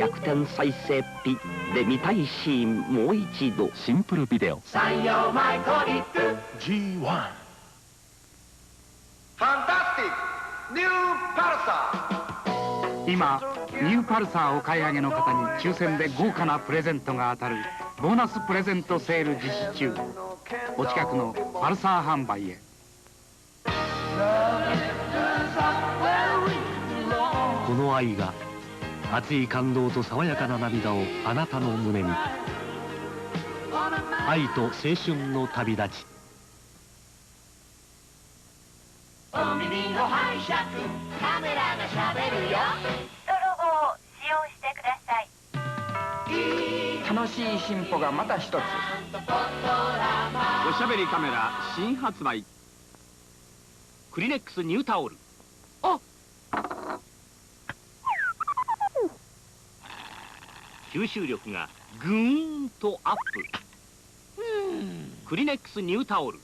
逆転再生ピで見たいシーンもう一度。シンプルビデオ。産業マイコニック G1 ファンタスティックニューパルサー。今ニューパルサーお買い上げの方に抽選で豪華なプレゼントが当たるボーナスプレゼントセール実施中。お近くのパルサー販売へ。この愛が熱い感動と爽やかな涙をあなたの胸に。愛と青春の旅立ち。お耳の拝借カメラがしゃべるよ。ストロボを使用してください。楽しい進歩がまた一つ。おしゃべりカメラ新発売。クリネックスニュータオル。吸収力がぐーんとアップ。クリネックスニュータオル。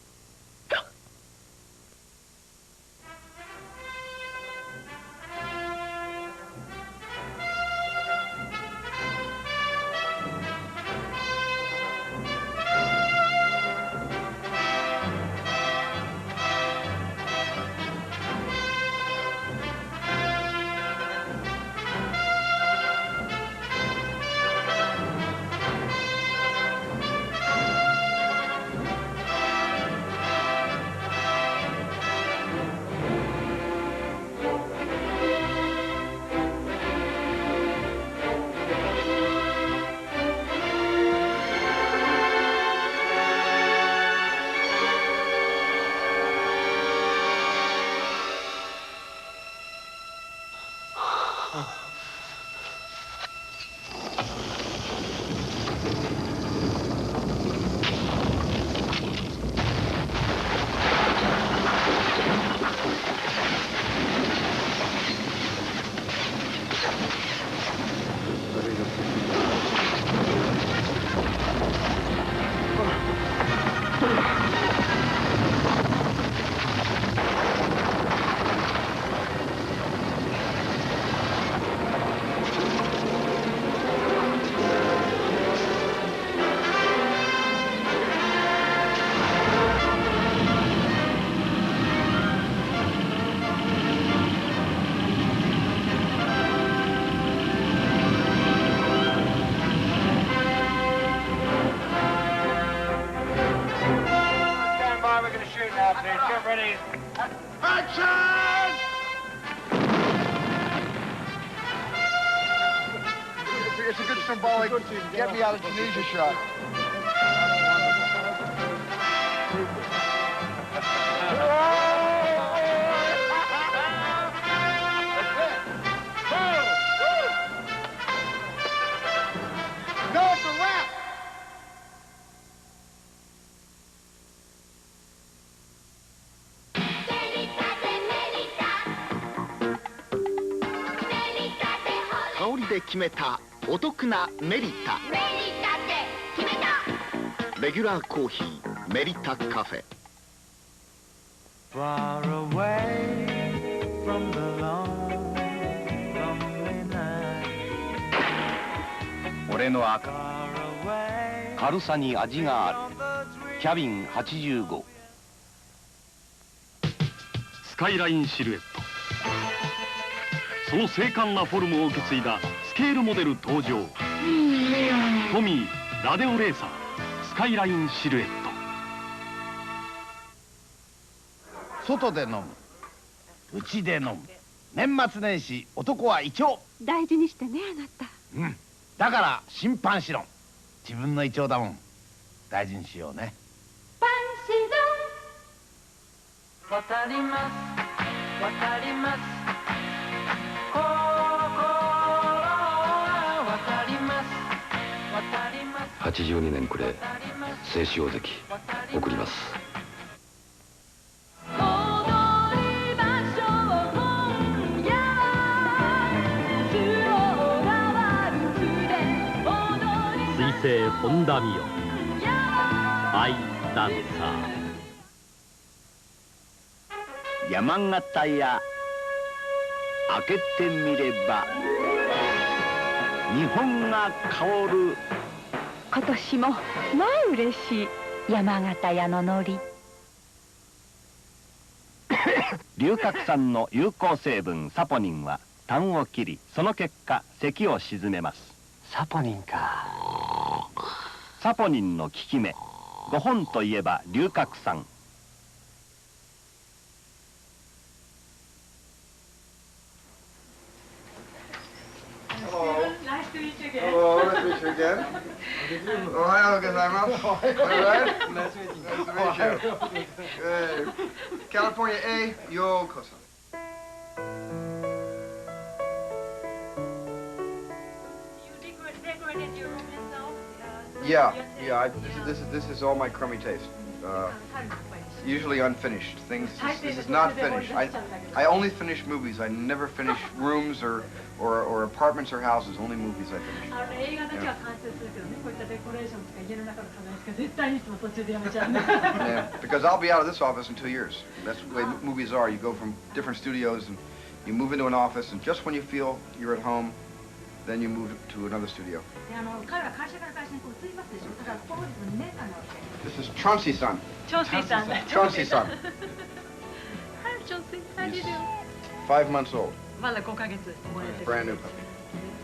It's a good symbolic get me out of Tunisia shot. No, it's a wrap. 香りで決めたお得なメリタ。メリタって決めた。レギュラーコーヒーメリタカフェ。Far away from the long, lonely night. 俺の赤。軽さに味がある。キャビン85。スカイラインシルエット。その精悍なフォルムを受け継いだスケールモデル登場。トミーラデオレーサースカイラインシルエット。外で飲む、家で飲む、年末年始男は胃腸。大事にしてね、あなた。だから審判しろ。自分の胃腸だもん。大事にしようね。パンシ渡ります渡ります心は渡ります渡ります。82年暮れ静止大関送ります。水星本田美代アイダンサー。山形屋開けてみれば。日本が香る今年もまあ嬉しい山形屋の海苔。龍角散の有効成分サポニンは痰を切り、その結果咳を鎮めます。サポニンか。サポニンの効き目、5本といえば龍角散。Nice to meet you again. Hello, nice to meet you again. Ohayou gozaimasu. All right. Nice to meet you. Good. California A, yokoso. You decorated your room yourself? Yeah. This is all my crummy taste. Usually unfinished things. This is not finished. I only finish movies. I never finish rooms or apartments or houses. Only movies I finish. Yeah, because I'll be out of this office in 2 years. That's the way movies are. You go from different studios and you move into an office, and just when you feel you're at home, then you move to another studio. This is Chauncey-san. Chauncey-san. Chauncey-san. Hi, Chauncey. How do you do? 5 months old. まだ5ヶ月生まれてる。 Brand new puppy.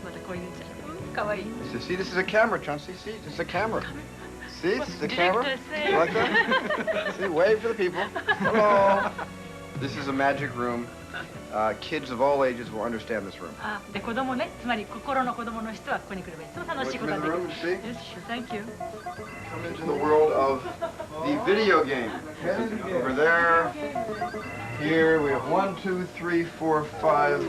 まだ子犬ちゃん。かわいい。 See, this is a camera, Chauncey. See, this is a camera. See, this is a camera. You like that? See, wave for the people. Hello. This is a magic room. Kids of all ages will understand this room. で子供ね、つまり心の子供の人はここに来ればいつも楽しいことができる。 Welcome in the room, see? Yes, sure. Thank you. Come into the world of the video game. Over there, here we have 1, 2, 3, 4, 5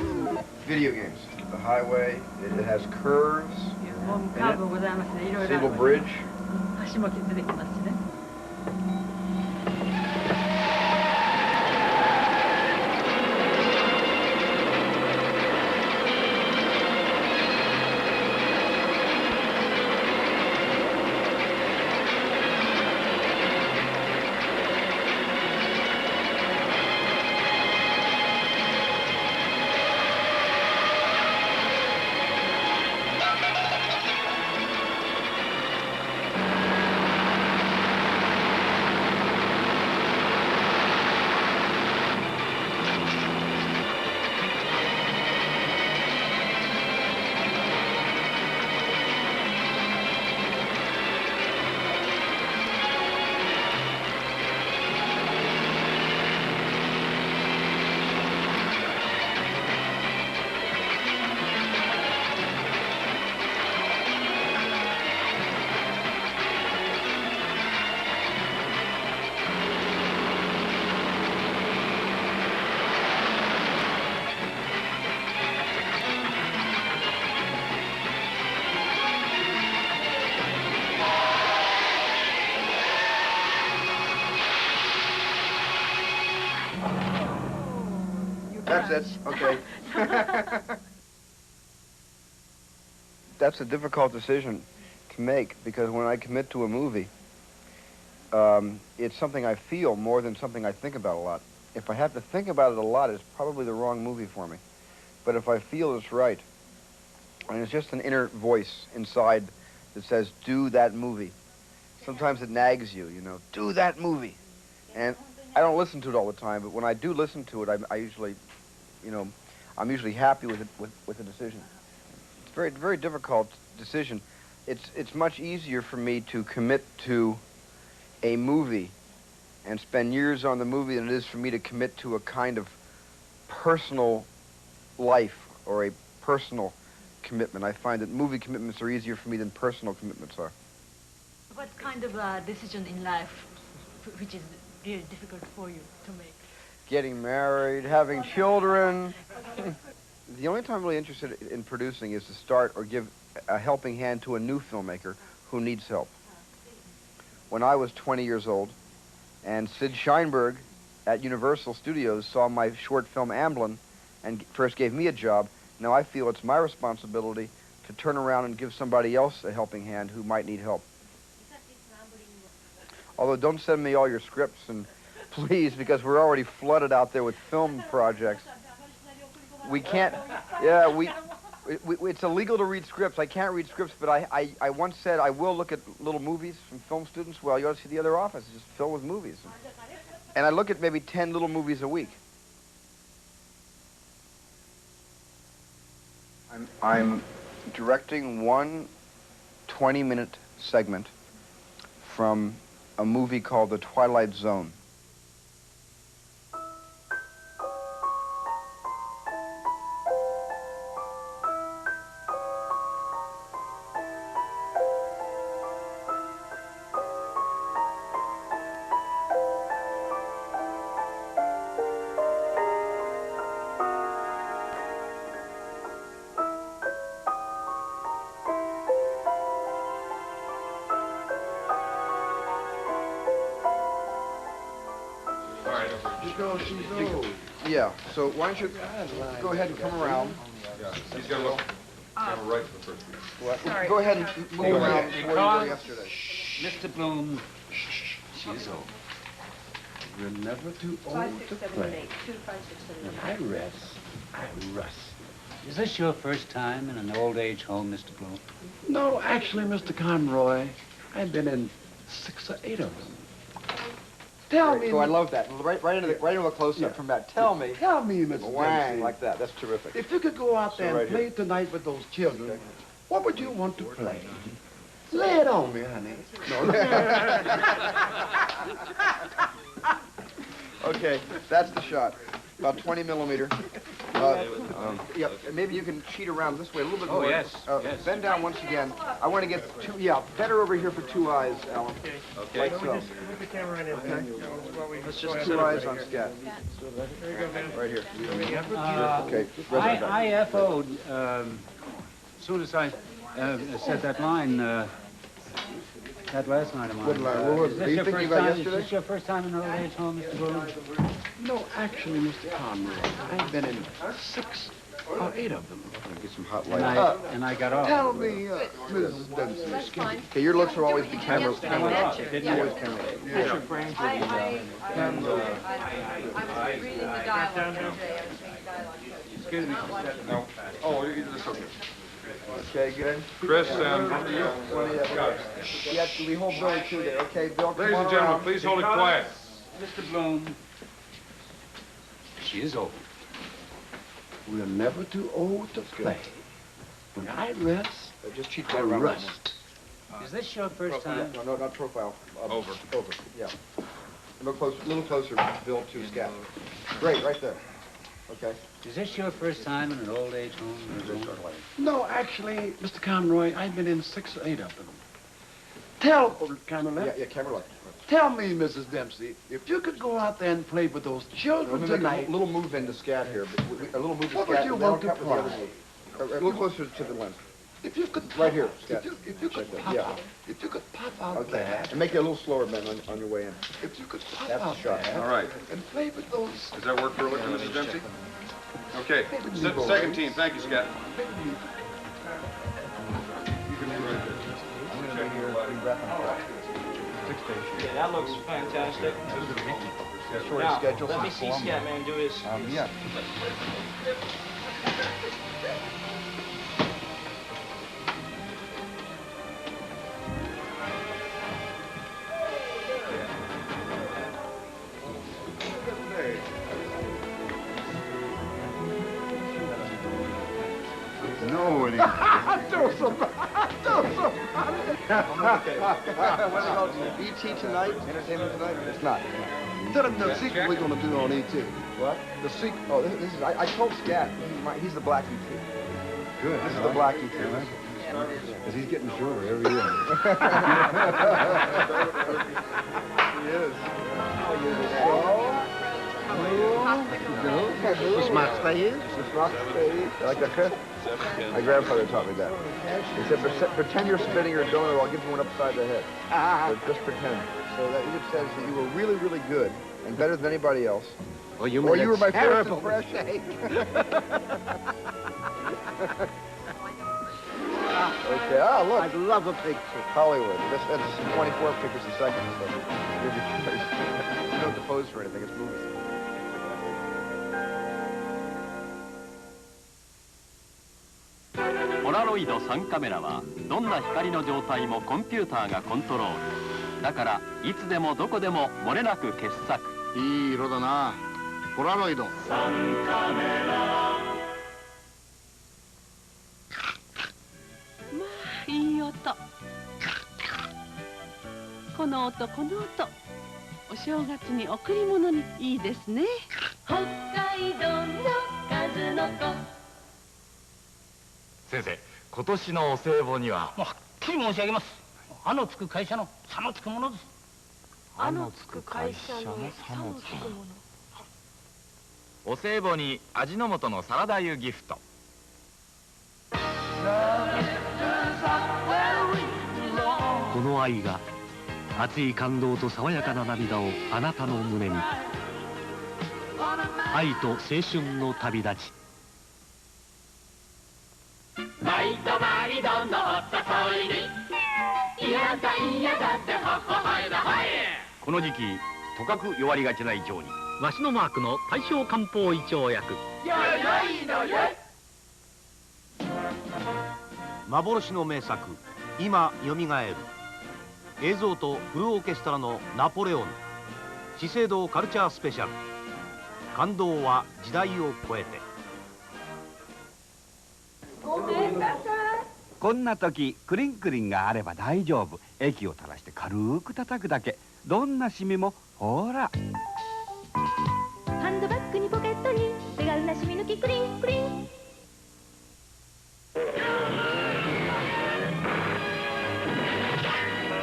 video games. The highway, it has curves. もうカーブございますね。いろいろ。 Single bridge. 橋も出てきますしね。 That's it. Okay. That's a difficult decision to make because when I commit to a movie, it's something I feel more than something I think about a lot. If I have to think about it a lot, it's probably the wrong movie for me. But if I feel it's right, and it's just an inner voice inside that says, do that movie. Sometimes it nags you, you know, do that movie. And I don't listen to it all the time, but when I do listen to it, I usually, you know, I'm usually happy with it, with the decision. It's a very, very difficult decision. It's much easier for me to commit to a movie and spend years on the movie than it is for me to commit to a kind of personal life or a personal commitment. I find that movie commitments are easier for me than personal commitments are. What kind of a decision in life which is really difficult for you to make? Getting married, having children. The only time I'm really interested in producing is to start or give a helping hand to a new filmmaker who needs help. When I was 20 years old, and Sid Sheinberg at Universal Studios saw my short film Amblin and first gave me a job, now I feel it's my responsibility to turn around and give somebody else a helping hand who might need help. Although don't send me all your scripts, and please, because we're already flooded out there with film projects. We can't, yeah, It's illegal to read scripts. I can't read scripts, but I once said I will look at little movies from film students. Well, you ought to see the other office. It's just filled with movies. And I look at maybe 10 little movies a week. I'm directing one 20-minute segment from a movie called The Twilight Zone. Yeah, so why don't you go ahead and come around. He's got to look right for the first week. Well, go ahead and move around to where you were yesterday. Mr. Bloom, she's old. You're never too old to play. When I rest, I rust. Is this your first time in an old age home, Mr. Bloom? No, actually, Mr. Conroy, I've been in 6 or 8 of them. Tell me. Oh, I love that. Right into the close-up from that. Tell me, Mr. Wang, Dempsey, like that. That's terrific. if you could go out there So and right play tonight with those children, what would you want to play? Lay it on me, honey. Okay, that's the shot. About 20 millimeter. Yeah, maybe you can cheat around this way a little bit more. yes, yes. Bend down once again. I want to get better over here for 2 eyes, Alan. Okay. Like so. Move the camera in. Okay. Let's Just 2 eyes on scat. There you go, man. Right here. Okay. I FO'd as soon as I said that line, that last line of mine. What line? What was it? Are you thinking about Is yesterday? this your first time in an old age home, Mr. Bloom? No, actually, Mr. Conroy, I've been in 6 or 8 of them. Get some hot And light. I got off. Tell me, Mrs. Dempsey. That's fine. Okay, your looks will always be camera. I went off. It didn't Always work. camera. I'm reading the dialogue today. Excuse me. No. Oh, this okay. Okay, good. Chris, Yeah, we hold Billy too there. Okay, Bill, come ladies on and gentlemen, around. please hold it quiet. Mr. Bloom, she is old. We're never too old to play. When I rest, Just cheat I right around. rust. Is this your first time? No, not profile. Over. Over, yeah. A little closer, Bill, to scat. Great, right there. Okay. Is this your first time in an old age home? No, actually, Mr. Conroy, I've been in 6 or 8 of them. Tell, camera left. Yeah, camera left. Tell me, Mrs. Dempsey, if you could go out there and play with those children Let me make tonight, a little move into scat here. A little move to what scat. would you and then want to I'll cut with the other play? move. A little closer to the lens. If you could Right here, if Scott. you could Check that. pop Yeah. out, if you could pop out Okay. there, And make it a little slower, Ben, on your way in. if you could pop That's the out shot. there All right. and play with those. Does that work for Mrs. Dempsey? Okay. Second team. Thank you, Scott. Yeah, that looks fantastic. Short schedule. Let me see Scatman do his. Yeah. No, it ain't. E.T. tonight? Entertainment tonight? It's not. Tell them the sequel we're gonna do on E.T. What? The sequel. Oh, this is. I told Scat. He's the black E.T. Good. This is the black E.T. Because he's getting shorter every year. He is. What's my stay is? You like that, Chris? My grandfather taught me that. He said, pretend you're spinning your donut, I'll give you one upside the head. So just pretend. So that either says that you were really, really good and better than anybody else, Well, you or you were my first terrible impression. Okay, look. I love a picture. Hollywood. That's 24 pictures a second, so here's your choice. You don't have to pose for anything, it's movies. ロイド3カメラはどんな光の状態もコンピューターがコントロール。だからいつでもどこでも漏れなく傑作。いい色だな、ポラロイド。まあいい音。この音この音、お正月に贈り物にいいですね。北海道の数の子。先生、今年のお歳暮にははっきり申し上げます。あのつく会社の差のつくものです。あのつく会社の差のつくもの。お歳暮に味の素のサラダ油ギフト。この愛が熱い感動と爽やかな涙をあなたの胸に。愛と青春の旅立ち。毎度毎度のお誘いに嫌だ嫌だってほほはいだはい。この時期とかく弱りがちな胃腸にわしのマークの大正漢方胃腸薬。よいのよい。幻の名作今よみがえる。映像とフルオーケストラのナポレオン。資生堂カルチャースペシャル。感動は時代を超えて。ごめんなさい。こんな時クリンクリンがあれば大丈夫。液を垂らして軽く叩くだけ。どんなシミもほら。ハンドバッグにポケットに手軽なシミ抜きクリンクリン。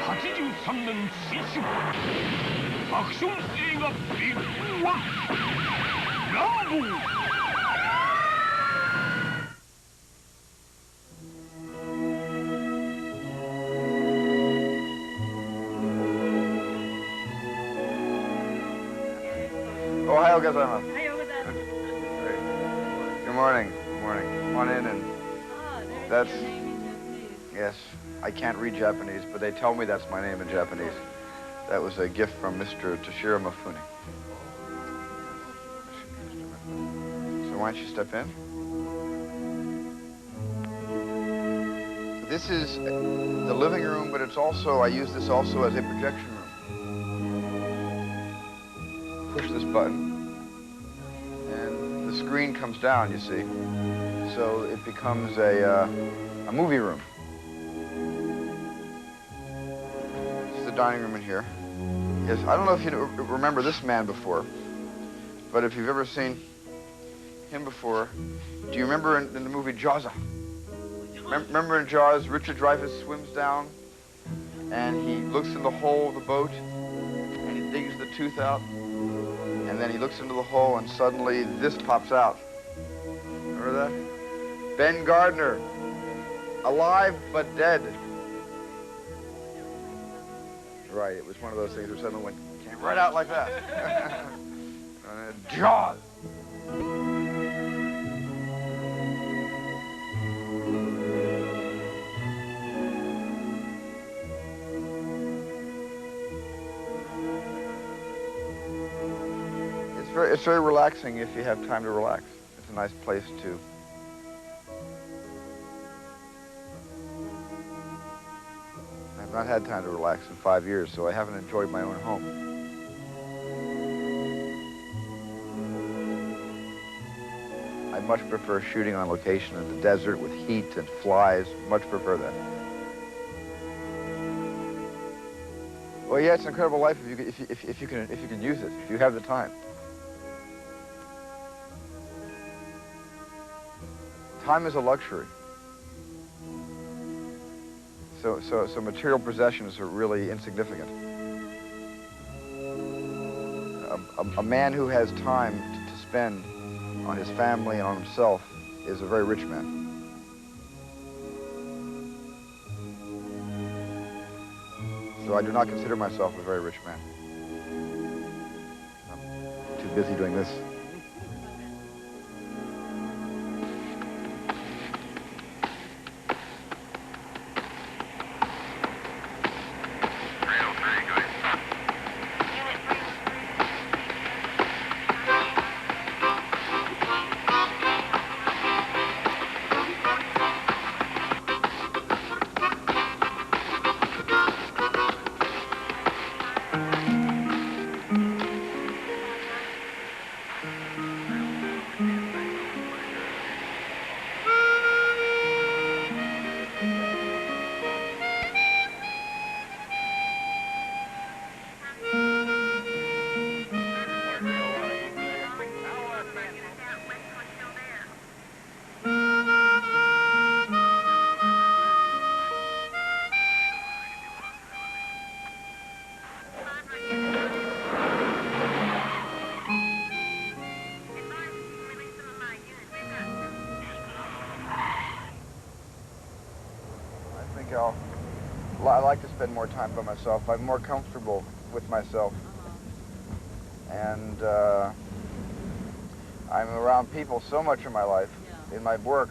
83年新春アクション映画ビッグワンランボー。おはようございます。Good morning. Good morning. Come on in and that's yes. I can't read Japanese, but they tell me that's my name in Japanese. That was a gift from Mr. Toshiro Mifune. So why don't you step in? This is the living room, but it's also, I use this also as a projection room. Push this button, and the screen comes down, you see. So it becomes a movie room. Dining room in here. Yes, I don't know if you remember this man before, but if you've ever seen him before, do you remember in the movie Jaws? Remember in Jaws, Richard Dreyfuss swims down and he looks in the hole of the boat and he digs the tooth out and then he looks into the hole and suddenly this pops out. Remember that? Ben Gardner, alive but dead. Right, it was one of those things where suddenly came right out like that. Jaws! It's very relaxing if you have time to relax. It's a nice place to. I've not had time to relax in 5 years, so I haven't enjoyed my own home. I much prefer shooting on location in the desert with heat and flies. Much prefer that. Well, yeah, it's an incredible life if you can use it, if you have the time. Time is a luxury. So material possessions are really insignificant. A man who has time to spend on his family and on himself is a very rich man. So I do not consider myself a very rich man. I'm too busy doing this. I like to spend more time by myself. I'm more comfortable with myself. And I'm around people so much in my life, in my work,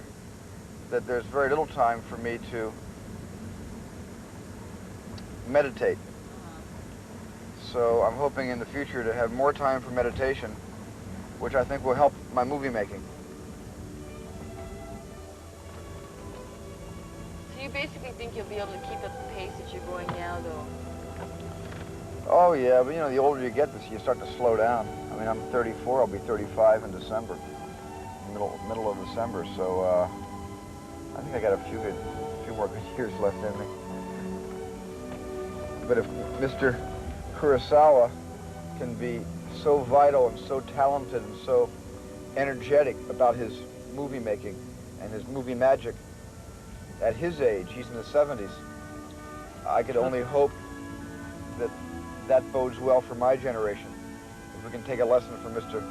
that there's very little time for me to meditate. So I'm hoping in the future to have more time for meditation, which I think will help my movie making. So you basically think you'll be able to keep up the pace that you're going now, though? Oh yeah, but you know, the older you get, you start to slow down. I mean, I'm 34, I'll be 35 in December, middle of December, so I think I got a few more good years left in me. But if Mr. Kurosawa can be so vital and so talented and so energetic about his movie making and his movie magic at his age, he's in the 70s, I could only hope that bodes well for my generation. If we can take a lesson from Mr.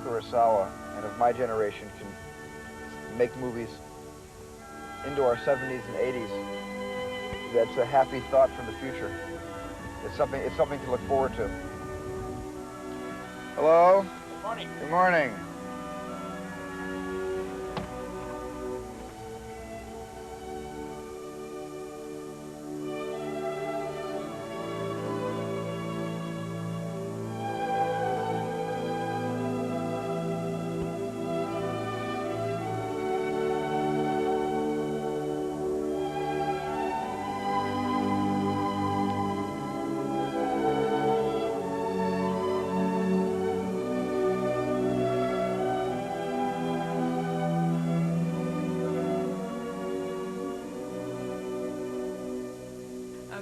Kurosawa, and if my generation can make movies into our 70s and 80s, that's a happy thought for the future. It's something to look forward to. Hello? Good morning. Good morning.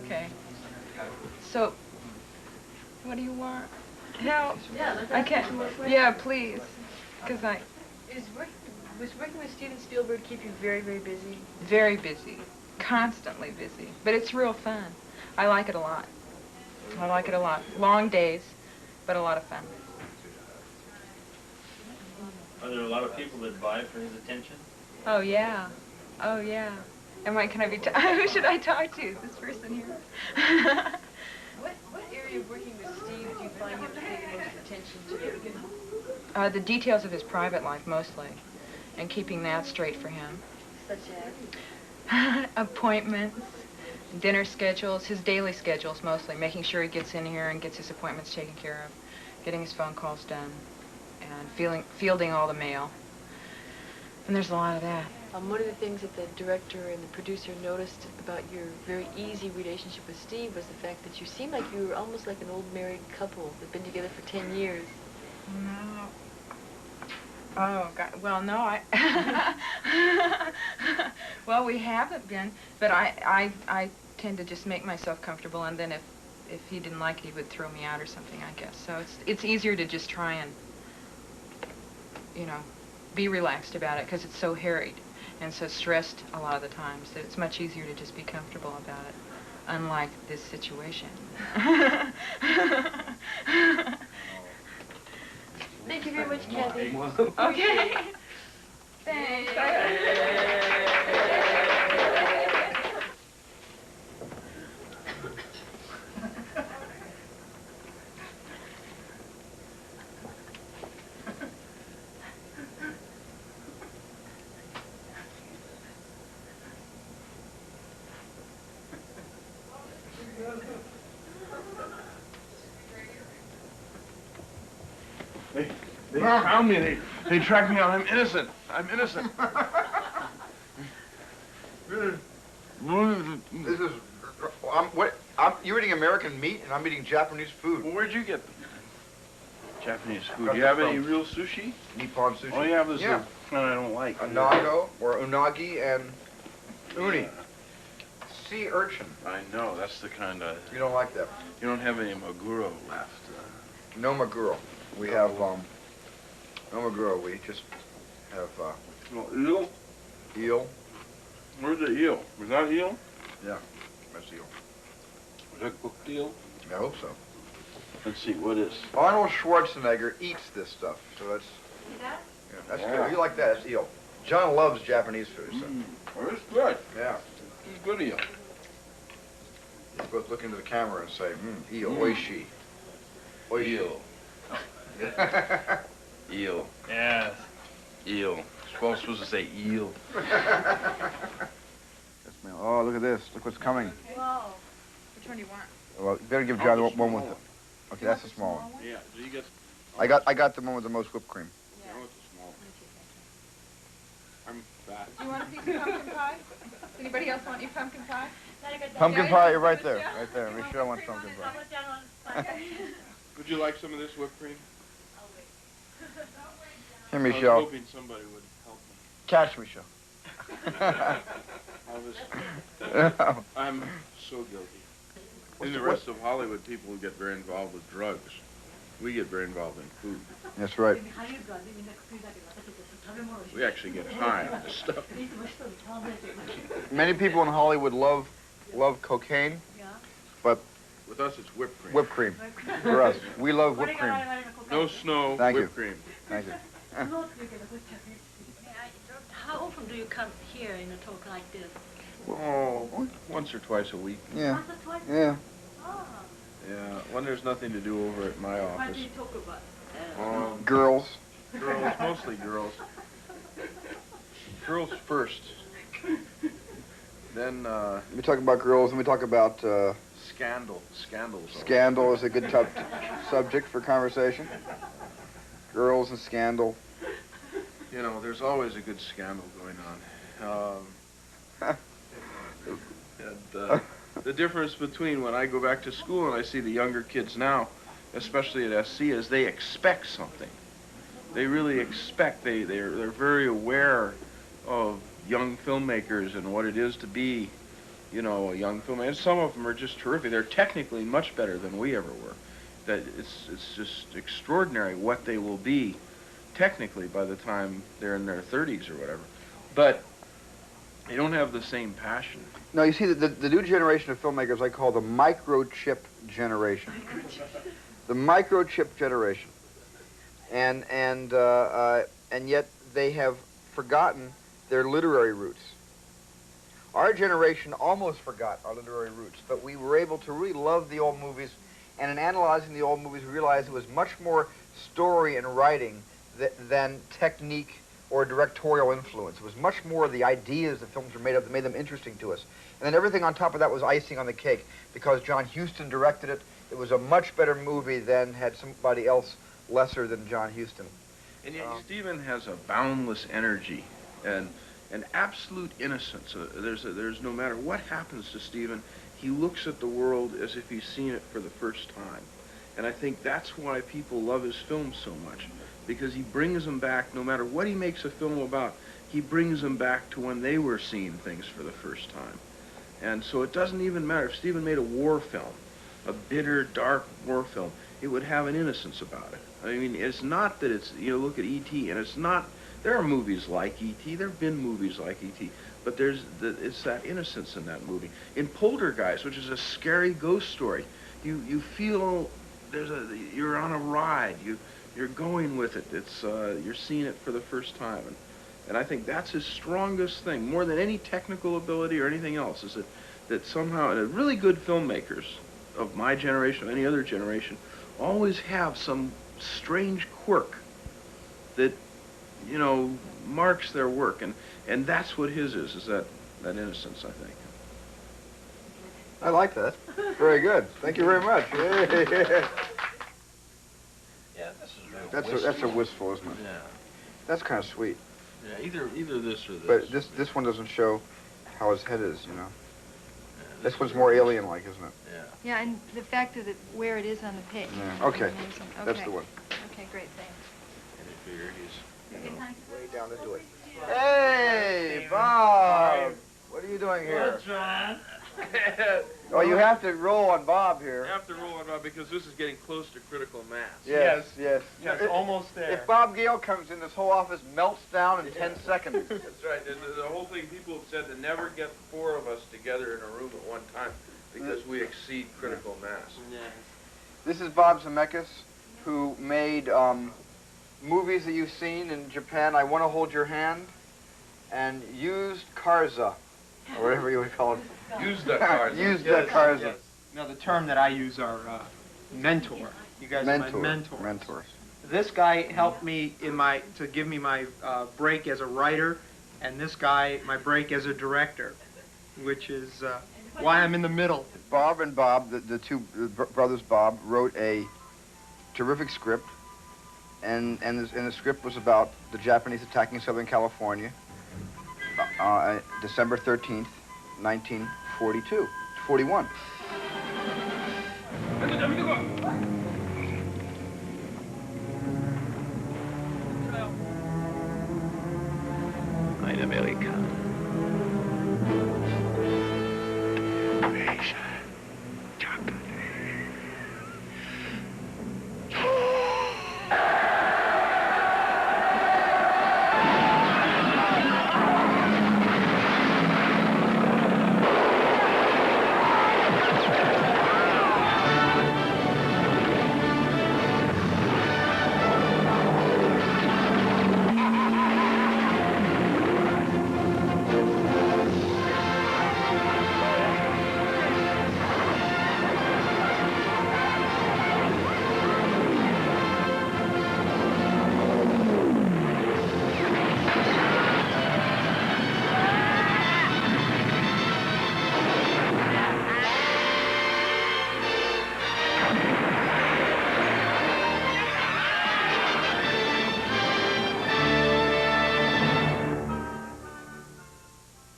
Okay. So, what do you want? Help? Yeah, I can't. Yeah, please. Because Was working with Steven Spielberg keep you very, very busy? Very busy. Constantly busy. But it's real fun. I like it a lot. I like it a lot. Long days, but a lot of fun. Are there a lot of people that vie for his attention? Oh, yeah. Oh, yeah. Can I be, who should I talk to? This person here? What area of working with Steve do you find him to pay the most attention to? The details of his private life, mostly. And keeping that straight for him. Such as? Appointments, dinner schedules, his daily schedules, mostly. Making sure he gets in here and gets his appointments taken care of. Getting his phone calls done. And fielding all the mail. And there's a lot of that. One of the things that the director and the producer noticed about your very easy relationship with Steve was the fact that you seemed like you were almost like an old married couple that'd been together for 10 years. No. Oh, God. Well, no, well, we haven't been, but I tend to just make myself comfortable, and then if he didn't like it, he would throw me out or something, I guess. So it's easier to just try and, you know, be relaxed about it, because it's so harried and so stressed a lot of the times that it's much easier to just be comfortable about it, unlike this situation. Thank you very much, Kathy. Okay. Thanks. They found me. They tracked me out. I'm innocent. I'm innocent. This is, you're eating American meat and I'm eating Japanese food. Well, where'd you get Japanese food? Do you have any real sushi? Nippon sushi. All you have is yeah. the kind I don't like. Anago or unagi and uni. Sea urchin. I know, that's the kind of... You don't like that? You don't have any maguro left. No maguro. We have, no maguro. We just have, eel? Eel. Where's the eel? Was that eel? Yeah, that's eel. Was that cooked eel? I hope so. Let's see, what is? Arnold Schwarzenegger eats this stuff, so that's... That? Yeah, that's good. You like that, it's eel. John loves Japanese food, so... Well, it's good. Yeah. This is good eel. You're supposed to look into the camera and say, eel, oishi. Oishi. Eel. Eel. Yes. Eel. You're supposed to say eel. Yes, ma'am. Oh, look at this. Look what's coming. Whoa. Which one do you want? Well, you better give John the one with it. Okay, that's the small one. Yeah, so you get... I got the one with the most whipped cream. Yeah. I want the small one. I'm fat. Do you want a piece of pumpkin pie? Does anybody else want your pumpkin pie? Pumpkin pie, you're right there. Right there. Michelle wants pumpkin pie. Would you like some of this whipped cream? Here, I Michelle. was hoping somebody would help me. Catch, Michelle. I'm so guilty. In the rest of Hollywood, people get very involved with drugs. We get very involved in food. That's right. We actually get high on this stuff. Many people in Hollywood love cocaine, but with us it's whipped cream. Whipped cream. For us, we love whipped cream. No snow, Thank whipped you. cream. Thank you. How often do you come here in a talk like this? Oh, once or twice a week. Yeah. Once or twice? Yeah. Yeah, when there's nothing to do over at my office. What do you talk about? Girls. Girls, mostly girls. Girls first. Then, We talk about girls and we talk about scandal. Scandals. scandal is a good subject for conversation. Girls and scandal. You know, there's always a good scandal going on. The difference between when I go back to school and I see the younger kids now, especially at SC, is they expect something. They really expect. They're very aware of young filmmakers and what it is to be, you know, a young filmmaker. And some of them are just terrific. They're technically much better than we ever were. That it's just extraordinary what they will be technically by the time they're in their 30s or whatever. But they don't have the same passion. No, you see, the new generation of filmmakers I call the microchip generation. The microchip generation. And yet they have forgotten their literary roots. Our generation almost forgot our literary roots, but we were able to really love the old movies, and in analyzing the old movies, we realized it was much more story and writing than technique or directorial influence. It was much more the ideas the films were made of that made them interesting to us. And then everything on top of that was icing on the cake. Because John Huston directed it, it was a much better movie than had somebody else lesser than John Huston. And yet Steven has a boundless energy and an absolute innocence. There's no matter what happens to Steven, he looks at the world as if he's seen it for the first time. And I think that's why people love his films so much, because he brings them back, no matter what he makes a film about, he brings them back to when they were seeing things for the first time. And so it doesn't even matter if Steven made a war film, a bitter, dark war film, it would have an innocence about it. I mean, it's not that it's, you know, look at E.T., and it's not, there are movies like E.T., there have been movies like E.T., but it's that innocence in that movie. In Poltergeist, which is a scary ghost story, you feel you're on a ride, you're going with it, you're seeing it for the first time. And I think that's his strongest thing, more than any technical ability or anything else, is that somehow, and really good filmmakers of my generation, any other generation, always have some strange quirk that, you know, marks their work, and that's what his is that innocence, I think. I like that. Very good. Thank you very much. Yeah, this is real. That's a wistful, isn't it? Yeah. That's kind of sweet. Yeah, either this or this. But this one doesn't show how his head is, you know. This one's more alien-like, isn't it? Yeah. Yeah, and the fact that where it is on the page. Yeah. Okay. Amazing. That's the one. Okay, great, thanks. And I figure he's, you know, way down to do it. Hey, Bob! What are you doing here? What's wrong? Oh, you have to roll on Bob here. You have to roll on Bob because this is getting close to critical mass. Yes. It's almost there. If Bob Gale comes in, this whole office melts down in 10 seconds. That's right. The whole thing, people have said to never get 4 of us together in a room at one time because we exceed critical mass. Yes. This is Bob Zemeckis, who made movies that you've seen in Japan, I Want to Hold Your Hand, and Used Karza. or whatever you would call it. Used cars. Used cars. Yes. No, the term that I use are mentor. You guys are my mentors. Mentors. This guy helped me to give me my break as a writer, and this guy my break as a director, which is why I'm in the middle. Bob and Bob, the two brothers Bob, wrote a terrific script, and the script was about the Japanese attacking Southern California, December 13th, 41. Ein Amerika.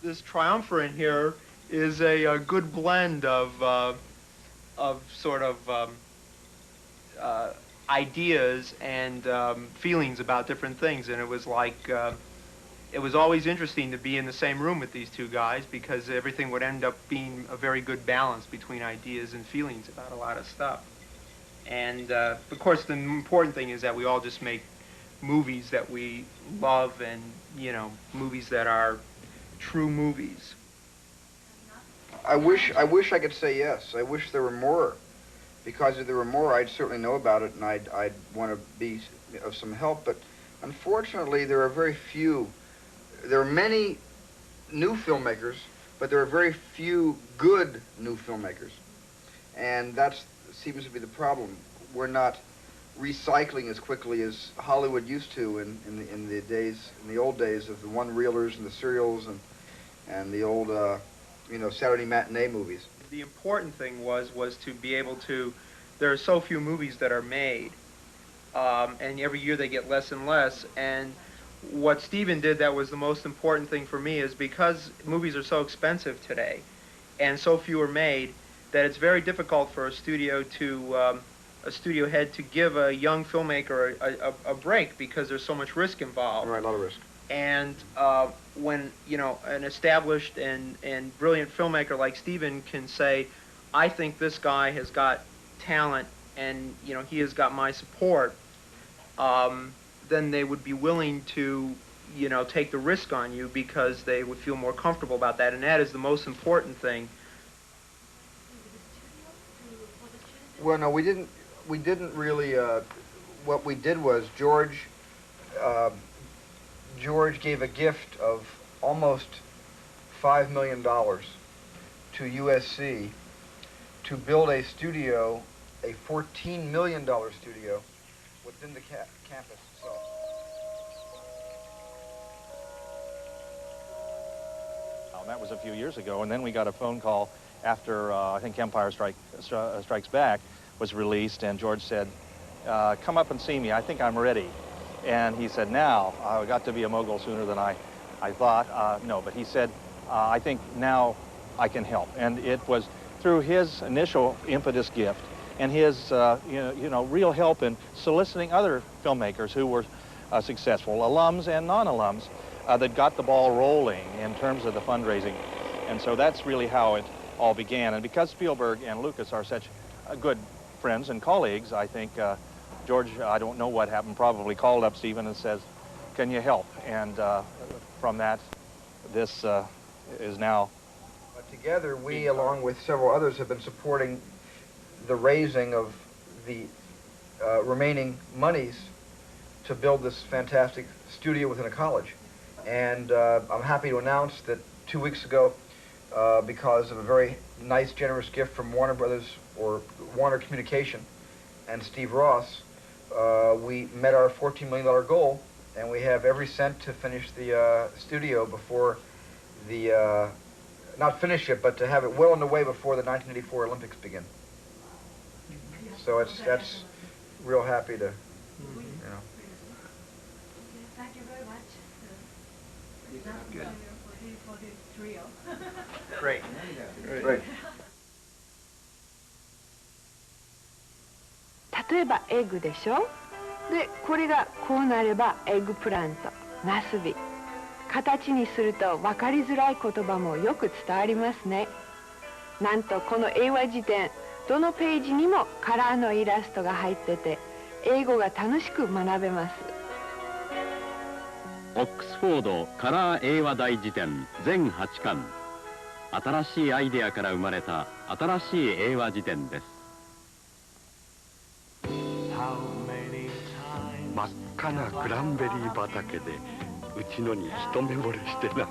This triumvirate here is a good blend of sort of ideas and feelings about different things, and it was like it was always interesting to be in the same room with these two guys because everything would end up being a very good balance between ideas and feelings about a lot of stuff. And of course, the important thing is that we all just make movies that we love, and movies that are true movies. I wish I could say yes. I wish there were more, because if there were more, I'd certainly know about it, and I'd want to be of some help. But unfortunately, there are very few. There are many new filmmakers, but there are very few good new filmmakers, and that seems to be the problem. We're not recycling as quickly as Hollywood used to in the old days of the one-reelers and the serials and the old Saturday matinee movies. The important thing was to be able to. There are so few movies that are made, and every year they get less and less. And what Steven did that was the most important thing for me is because movies are so expensive today, and so few are made, that it's very difficult for a studio head to give a young filmmaker a break because there's so much risk involved. Right, a lot of risk. And when an established and brilliant filmmaker like Steven can say, I think this guy has got talent and he has got my support, then they would be willing to take the risk on you because they would feel more comfortable about that, and that is the most important thing. Well, no, we didn't really. What we did was George gave a gift of almost $5 million to USC to build a studio, a $14 million studio within the campus itself. That was a few years ago, and then we got a phone call after I think Empire Strikes Back was released, and George said, come up and see me, I think I'm ready. And he said, now, I got to be a mogul sooner than I thought. No, but he said, I think now I can help. And it was through his initial impetus gift and his real help in soliciting other filmmakers who were successful, alums and non-alums, that got the ball rolling in terms of the fundraising. And so that's really how it all began. And because Spielberg and Lucas are such good friends and colleagues, I think George, I don't know what happened, probably called up Steven and says, can you help? And from that, this is now. Together, we, along with several others, have been supporting the raising of the remaining monies to build this fantastic studio within a college. And I'm happy to announce that 2 weeks ago, because of a very nice, generous gift from Warner Brothers, or Warner Communication, and Steve Ross. We met our $14 million goal, and we have every cent to finish the studio before the, not finish it, but to have it well underway before the 1984 Olympics begin. So that's real happy to, you know. Thank you very much. Good. For the trio. Great. Great. 例えばエッグでしょ。でこれがこうなればエッグプラント、ナスビ。形にすると分かりづらい言葉もよく伝わりますね。なんとこの英和辞典、どのページにもカラーのイラストが入ってて、英語が楽しく学べます。オックスフォードカラー英和大辞典全8巻。新しいアイデアから生まれた新しい英和辞典です。真っ赤なクランベリー畑でうちのに一目惚れしてな、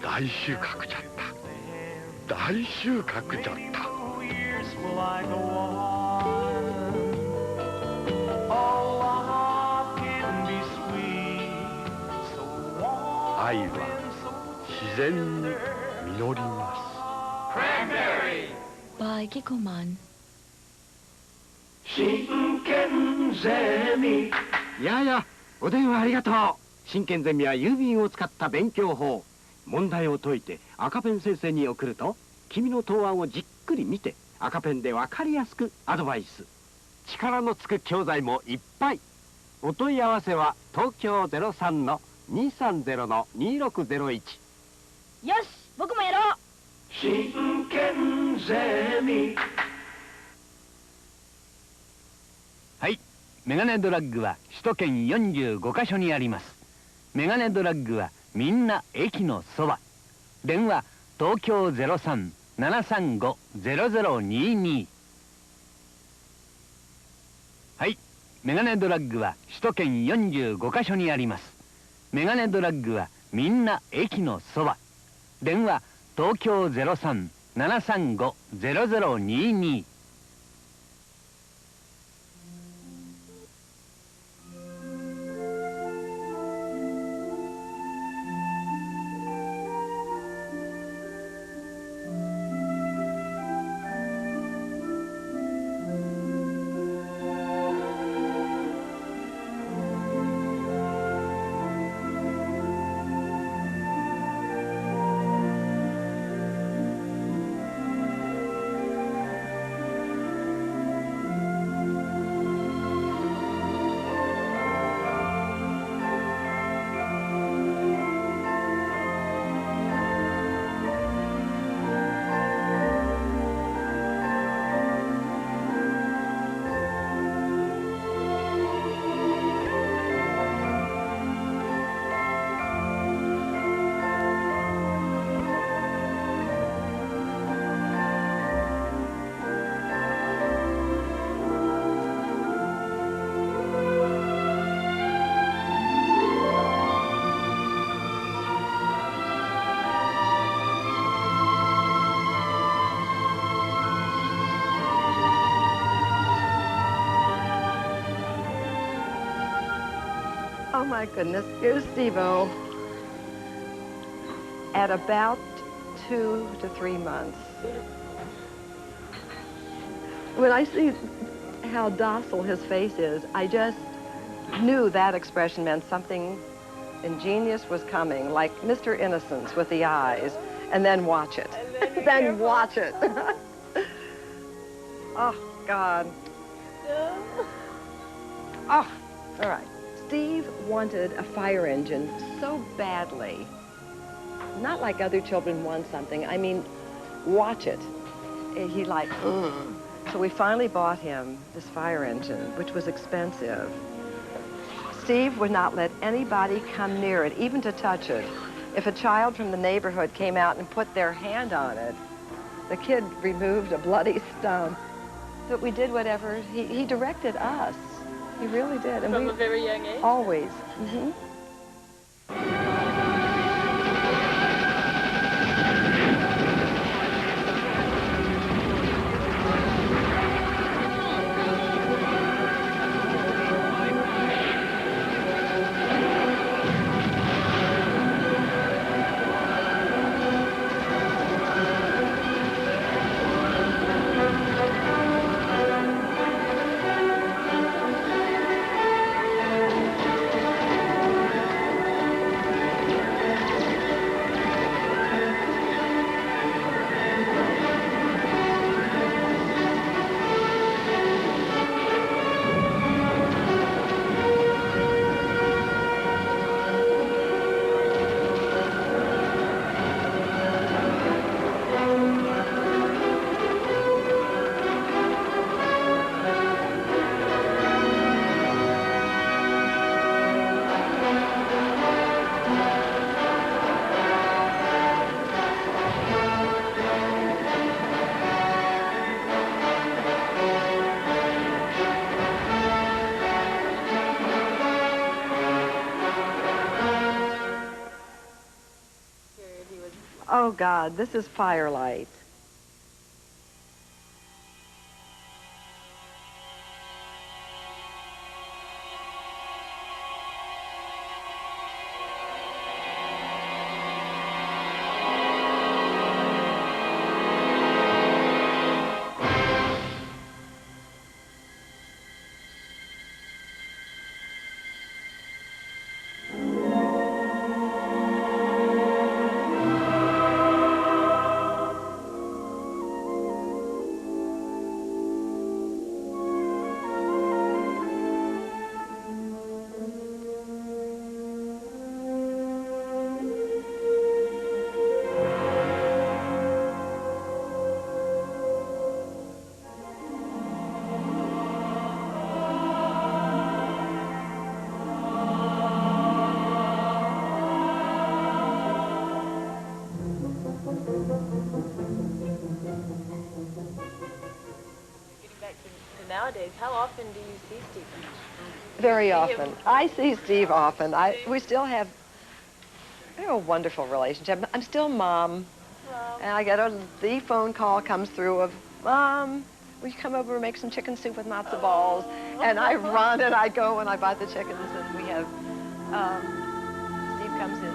大収穫じゃった、大収穫じゃった。愛は自然に実ります。 By Kikoman. 真剣ゼミ。やや、お電話ありがとう。真剣ゼミは郵便を使った勉強法。問題を解いて赤ペン先生に送ると、君の答案をじっくり見て赤ペンで分かりやすくアドバイス。力のつく教材もいっぱい。お問い合わせは東京03-230-2601。よし、僕もやろう。真剣ゼミ。はい、メガネドラッグは首都圏45カ所にあります。メガネドラッグはみんな駅のそば。電話東京03-735-0022。はい、メガネドラッグは首都圏45カ所にあります。メガネドラッグはみんな駅のそば。電話東京03-735-0022。Oh my goodness, here's Steve-O at about 2 to 3 months. When I see how docile his face is, I just knew that expression meant something ingenious was coming, like Mr. Innocence with the eyes, and then watch it. Then watch it. Oh, God. Oh, all right. Steve wanted a fire engine so badly. Not like other children want something. I mean, watch it. He like, ugh. So we finally bought him this fire engine, which was expensive. Steve would not let anybody come near it, even to touch it. If a child from the neighborhood came out and put their hand on it, the kid removed a bloody stump. But we did whatever. He directed us. He really did. And From a very young age? Always. Mm-hmm. Oh, God, this is Firelight. Nowadays, how often do you see Stephen? Very often. I see Steve often. We still have a wonderful relationship. I'm still Mom. And I get the phone call comes through of, Mom, will you come over and make some chicken soup with matzo balls? And I run and I go and I buy the chickens and we have, Steve comes in,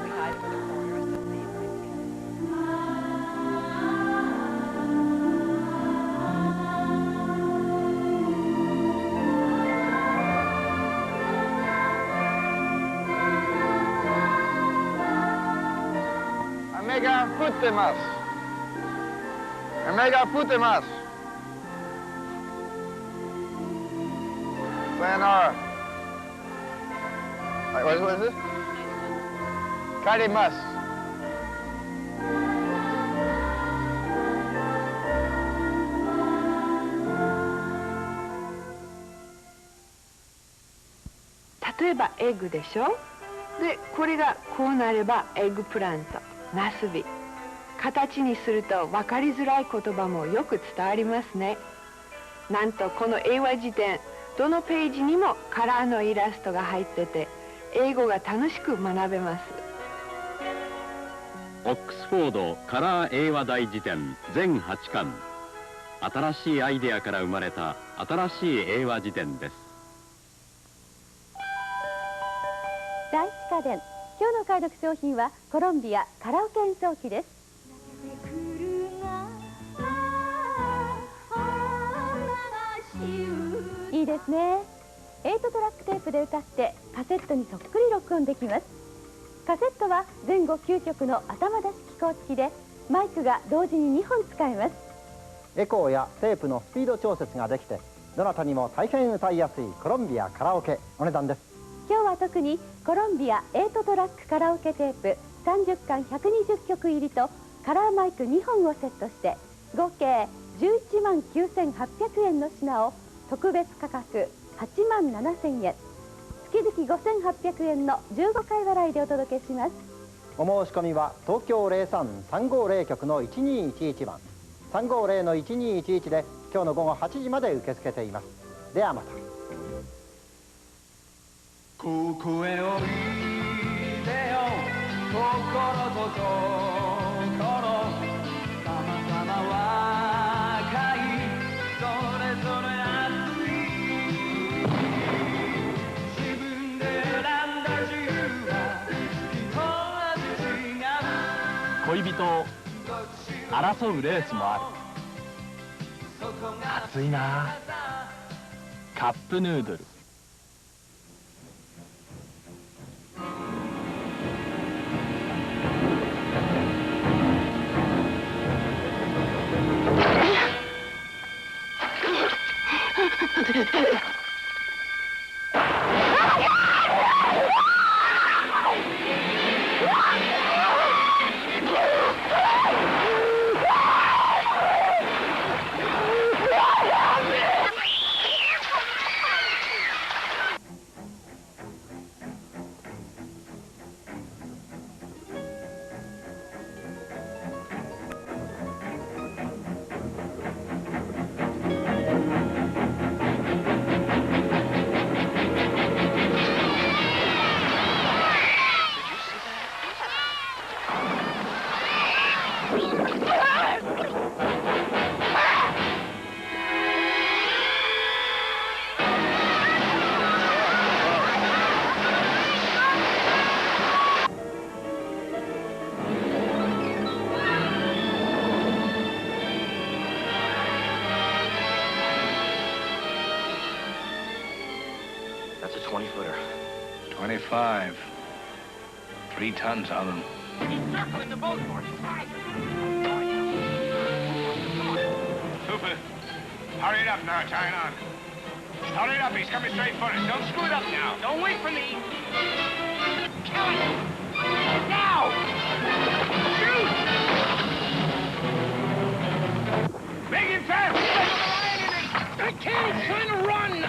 we hide for the corner. So Steve Mega Putemas. Mega Putemas. Sayonara. What is this? Karimas.例えばエッグでしょ。でこれがこうなればエッグプラント、ナスビ。形にすると分かりづらい言葉もよく伝わりますね。なんとこの英和辞典、どのページにもカラーのイラストが入ってて、英語が楽しく学べます。オックスフォードカラー英和大辞典全8巻。新しいアイデアから生まれた新しい英和辞典です。第一家電、今日の解読商品はコロンビアカラオケ演奏機です。いいですね。8トラックテープで歌ってカセットにそっくり録音できます。カセットは前後9曲の頭出し機構付きでマイクが同時に2本使えます。エコーやテープのスピード調節ができてどなたにも大変歌いやすいコロンビアカラオケ、お値段です。今日は特にコロンビア8トラックカラオケテープ30巻120曲入りとカラーマイク2本をセットして合計11万9800円の品を特別価格8万7000円、月々5800円の15回払いでお届けします。お申し込みは東京03-350局の1211番350の1211で今日の午後8時まで受け付けています。ではまた。ここへおいでよ心と心さまざま若いそれぞれ熱い自分で選んだ自由は一つ違う恋人を争うレースもある。暑いな。カップヌードル。20-footer. 25. 3 tons on them. He's circling the boat for us. Super, hurry it up now, tying on. Hurry it up, he's coming straight for us. Don't screw it up now. Don't wait for me. Kill him! Now! Shoot! Make him fast! I can't, he's trying to run!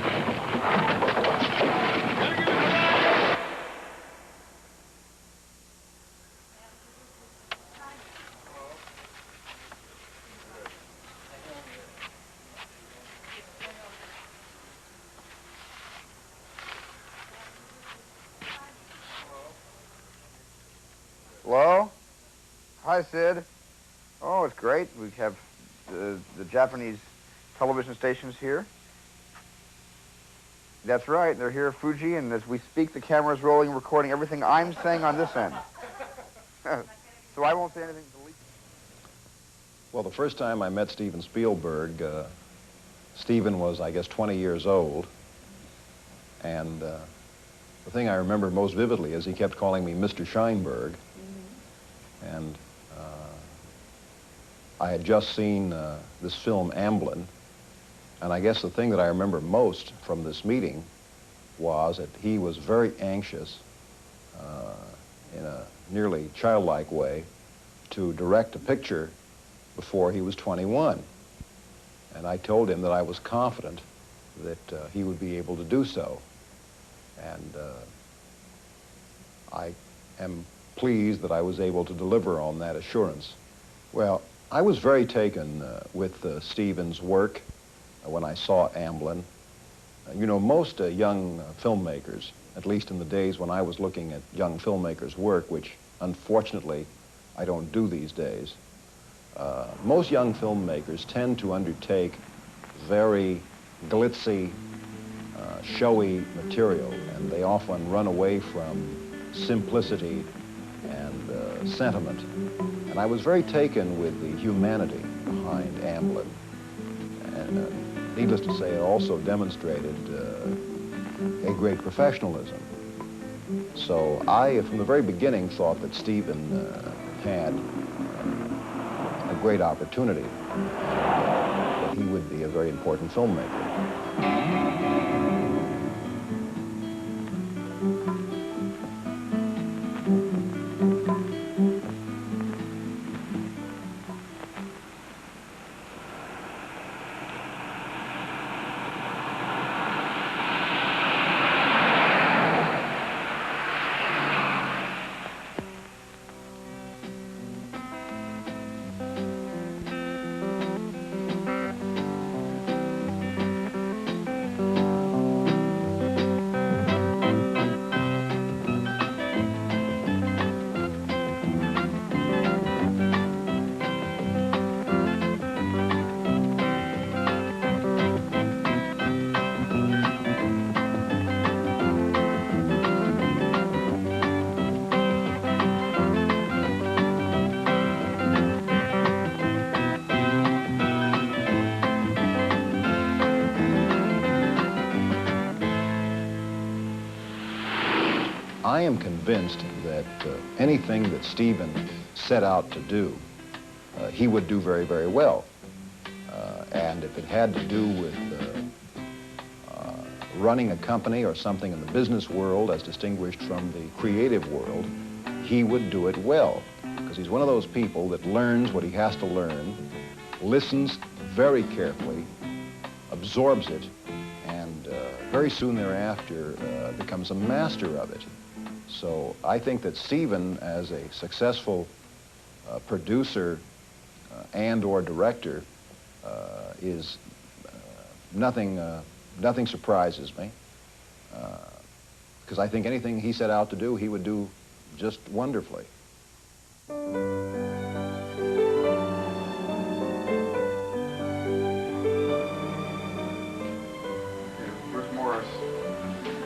Hello? Hi, Sid. Oh, it's great. We have the Japanese television stations here. That's right. They're here at Fuji, and as we speak, the camera's rolling, recording everything I'm saying on this end. So I won't say anything to leak. Well, the first time I met Steven Spielberg, Steven was, I guess, 20 years old. And the thing I remember most vividly is he kept calling me Mr. Scheinberg. And I had just seen this film, Amblin, and I guess the thing that I remember most from this meeting was that he was very anxious, in a nearly childlike way, to direct a picture before he was 21. And I told him that I was confident that he would be able to do so. And I am pleased that I was able to deliver on that assurance. Well, I was very taken with Steven's work when I saw Amblin. You know, most young filmmakers, at least in the days when I was looking at young filmmakers' work, which unfortunately I don't do these days, most young filmmakers tend to undertake very glitzy, showy material, and they often run away from simplicity and sentiment. And I was very taken with the humanity behind Amblin. And needless to say, it also demonstrated a great professionalism. So I, from the very beginning, thought that Steven had a great opportunity, that he would be a very important filmmaker. I am convinced that anything that Steven set out to do, he would do very, very well. And if it had to do with running a company or something in the business world as distinguished from the creative world, he would do it well. Because he's one of those people that learns what he has to learn, listens very carefully, absorbs it, and very soon thereafter becomes a master of it. So I think that Steven, as a successful producer and/or director, is nothing surprises me, because I think anything he set out to do, he would do just wonderfully. Where's Morris?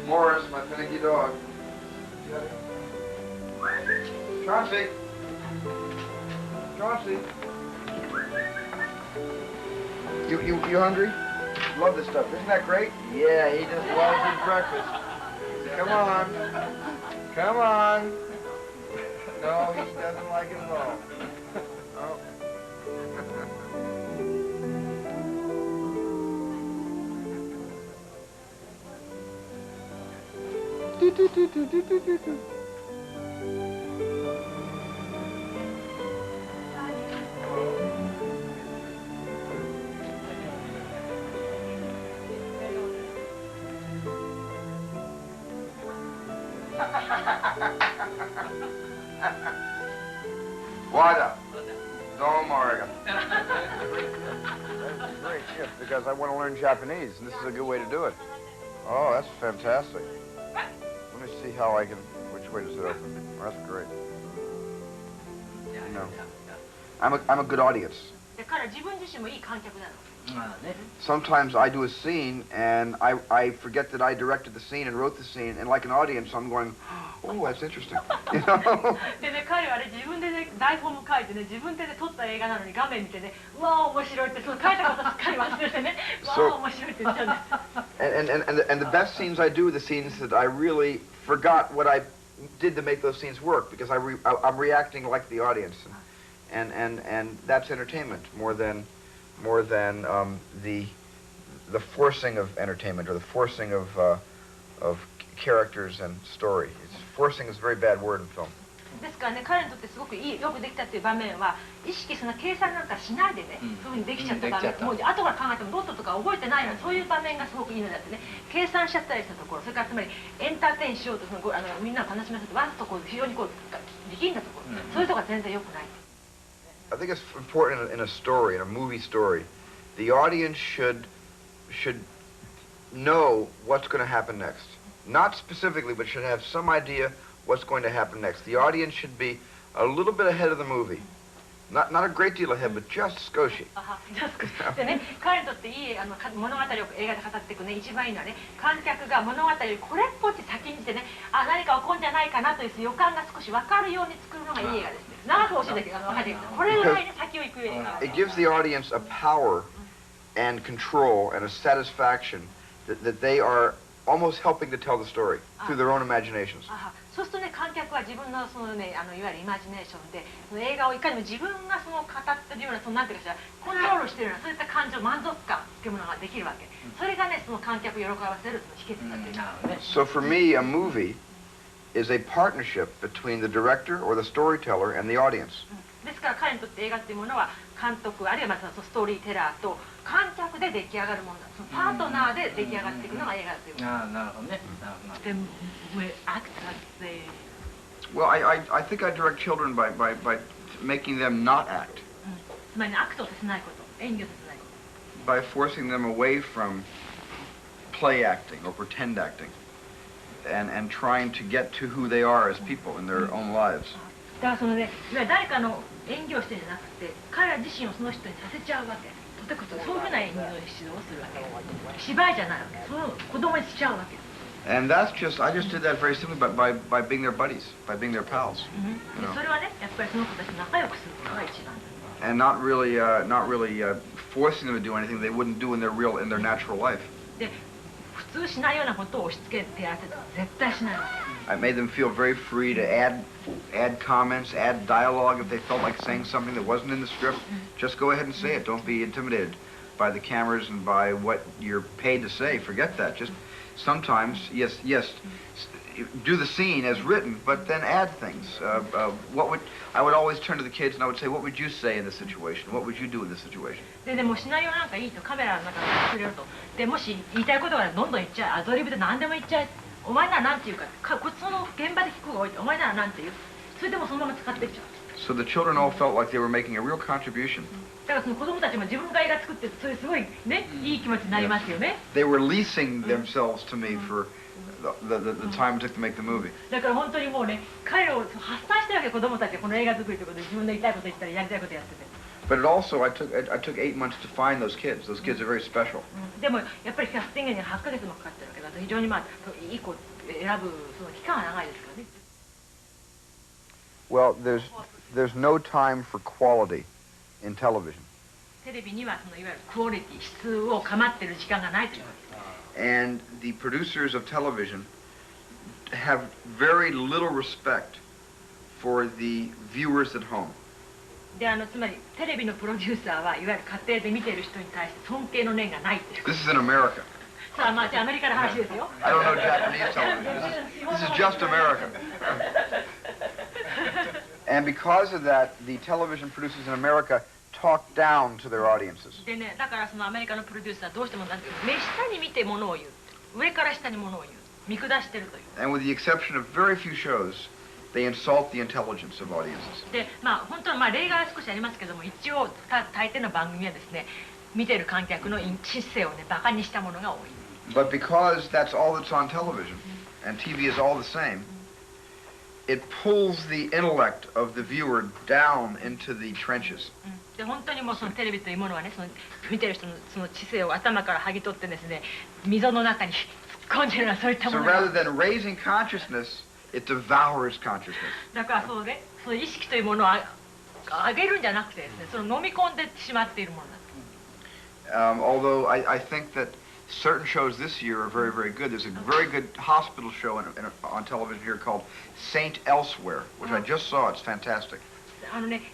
Morris, my finicky dog. Chauncey! Chauncey! You hungry? Love this stuff. Isn't that great? Yeah, he just loves his breakfast. Come on. Come on. No, he doesn't like it at all. Oh. Wada. Domo arigato. That's a great gift because I want to learn Japanese, and this is a good way to do it. Oh, that's fantastic. Let me see how I can, which way does it open? Oh, that's great. You know, I'm a good audience. Sometimes I do a scene and I forget that I directed the scene and wrote the scene, and like an audience I'm going, oh, that's interesting. You know? でね、彼はね、自分でね、台本も書いてね、自分でね、撮った映画なのに画面見てね、うわー面白いって、その書いたことすっかり忘れてね、うわー面白いって言っちゃうんです。And the best scenes I do are the scenes that I really forgot what I did to make those scenes work, because I'm reacting like the audience, and that's entertainment more than the forcing of entertainment or the forcing of characters and story. Forcing is a very bad word in film. ですからね、彼にとってすごくいい、よくできたっていう場面は、意識その計算なんかしないでね、そういうふうにできちゃった場面、もう後から考えてもロットとか覚えてないの、そういう場面がすごくいいのだってね、計算しちゃったりしたところ、それからつまりエンターテインしようと、みんなを楽しませて、わっとこう非常にこう力んだところ、そういうところが全然良くない。I think it's important in a story, in a movie story, the audience should know what's going to happen next. Not specifically, but should have some idea what's going to happen next. The audience should be a little bit ahead of the movie. Not a great deal ahead, but just skoshi. でね、彼にとっていい物語を映画で語っていくね、一番いいのはね、観客が物語をこれっぽっち先にしてね、あ、何か起こるんじゃないかなという予感が少し分かるように作るのがいい映画ですね。長く教えたけど分かってるけど、これぐらいね、先を行く映画。It gives the audience a power and control and a satisfaction that they are almost helping to tell the story through their own imaginations. そうするとね、観客は自分のそのね、いわゆるイマジネーションで、その映画をいかにも自分がその語ってるような、そのなんていうかしら、コントロールしてるような、そういった感情、満足感っていうものができるわけ。それがね、その観客を喜ばせるその秘訣だというか。So for me, a movie is a partnership between the director or the storyteller and the audience. ですから彼にとって映画っていうものは監督あるいはまたそのストーリーテラーと観客で出来上がるものだ。そのパートナーで出来上がっていくのが映画だということ。なるほどね。で、actors they. Well, I think I direct children by making them not act. つまりアクトさせないこと、演技をさせないこと。By forcing them away from play acting or pretend acting, and trying to get to who they are as people in their own lives. だからそのね、誰かの演技をしてるんじゃなくて、彼ら自身をその人にさせちゃうわけ。そういうふうな演技の指導をするわけ。芝居じゃないわけ。その子供にしちゃうわけ。And I just did that very simply by being their buddies, by being their pals. それはね、やっぱりその子たちと仲良くすることが一番。And not really forcing them to do anything they wouldn't do in their natural life. で、普通しないようなことを押し付けてやってたら絶対しないわけ。I made them feel very free to add comments, add dialogue if they felt like saying something that wasn't in the script. Just go ahead and say it. Don't be intimidated by the cameras and by what you're paid to say. Forget that. Just sometimes, yes, do the scene as written, but then add things. I would always turn to the kids and I would say, what would you say in this situation? What would you do in this situation? でもシナリオなんかいいとカメラの中でくれると。でもし言いたいことがどんどん言っちゃう。アドリブで何でも言っちゃう。お前ならなんて言うか、その現場で聞く方が多いと。お前ならなんて言う。それでもそのまま使っていっちゃう。So the children all felt like they were making a real contribution. だからその子供たちも自分が映画作ってそれすごいね、いい気持ちになりますよね。They were leasing themselves to me for the time it took to make the movie. だから本当にもうね、彼を発散してるわけ子供たちはこの映画作りということで自分の言いたいこと言ったりやりたいことやってて。But it also, I took 8 months to find those kids. Those kids are very special. でもやっぱりキャスティングに8ヶ月もかかってるわけだと非常にいい子選ぶその期間は長いですからね。Well, there's no time for quality in television. テレビにはそのいわゆるクオリティ質を構ってる時間がないということです。And the producers of television have very little respect for the viewers at home. でつまりテレビのプロデューサーはいわゆる家庭で見ている人に対して尊敬の念がないっていう。 This is in America. さあまあじゃあアメリカの話ですよ。I don't know Japanese television. This is just America. And because of that, the television producers in America talk down to their audiences. でね、だからそのアメリカのプロデューサーはどうしてもなんていう目下に見てものを言う、上から下にものを言う、見下してるという。 And with the exception of very few shows, they insult the intelligence of audiences. でまあ本当に例外は少しありますけども、一応大抵の番組はですね、見てる観客の知性をねバカにしたものが多い。 But because that's all that's on television, and TV is all the same, it pulls the intellect of the viewer down into the trenches. で本当にもうそのテレビというものはね、その見てる人のその知性を頭から剥ぎ取ってですね、溝の中に突っ込んでるようなそういったも So のが。 rather than raising consciousness, it devours consciousness. だからそうね、その意識というものを上げるんじゃなくてですね、その飲み込んでしまっているものだと。 Although I think that certain shows this year are very, very good. There's a very good hospital show on television here called Saint Elsewhere, which I just saw. It's fantastic.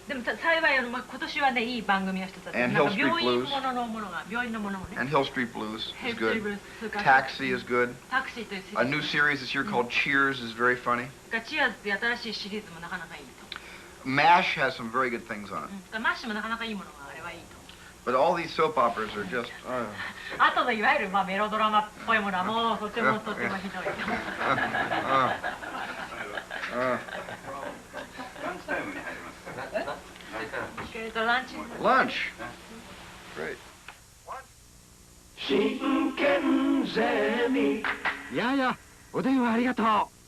でも幸い今年はねいい番組が一つだった。 And なん Hill か Street 病院 Blues. もののものが病院のものもね。 And Hill Street Blues is Hill good. Street Blues, それから Taxi is good. タクシーというシリ A ーズ。 new series this year called Cheers is very funny. チアーズという新しいシリーズもなかなかいいと。 MASH has some very good things on it. マッシュもなかなかいいものがあれはいいと。 But all these soap operas are just... あとのいわゆるまあメロドラマっぽいものはもうとてもとてもひどいと。 Lunch. Great. 真剣ゼミ。いやいや、お電話ありがとう。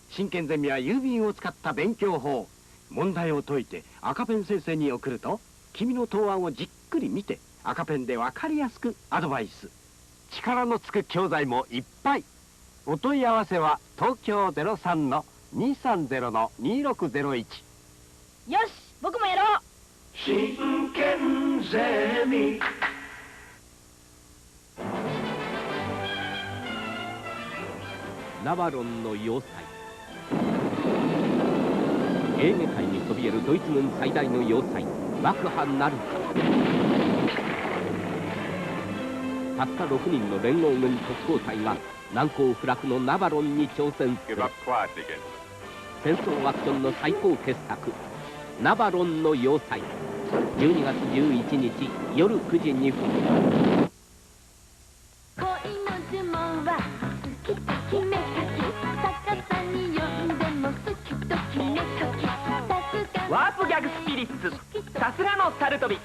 真剣ゼミは郵便を使った勉強法。問題を解いて赤ペン先生に送ると、君の答案をじっくり見て赤ペンで分かりやすくアドバイス。力のつく教材もいっぱい。お問い合わせは東京03-230-2601。よし、僕もやろう。真剣ゼミ。ナバロンの要塞。エーゲ海にそびえるドイツ軍最大の要塞爆破なるか。たった6人の連合軍特攻隊が難攻不落のナバロンに挑戦する。戦争アクションの最高傑作ナバロンの要塞。12月11日夜9時2分。恋の呪文は好きと決めかき、逆さに呼んでも好きと決めかき。ワープギャグスピリッツ、さすがのサルトビ。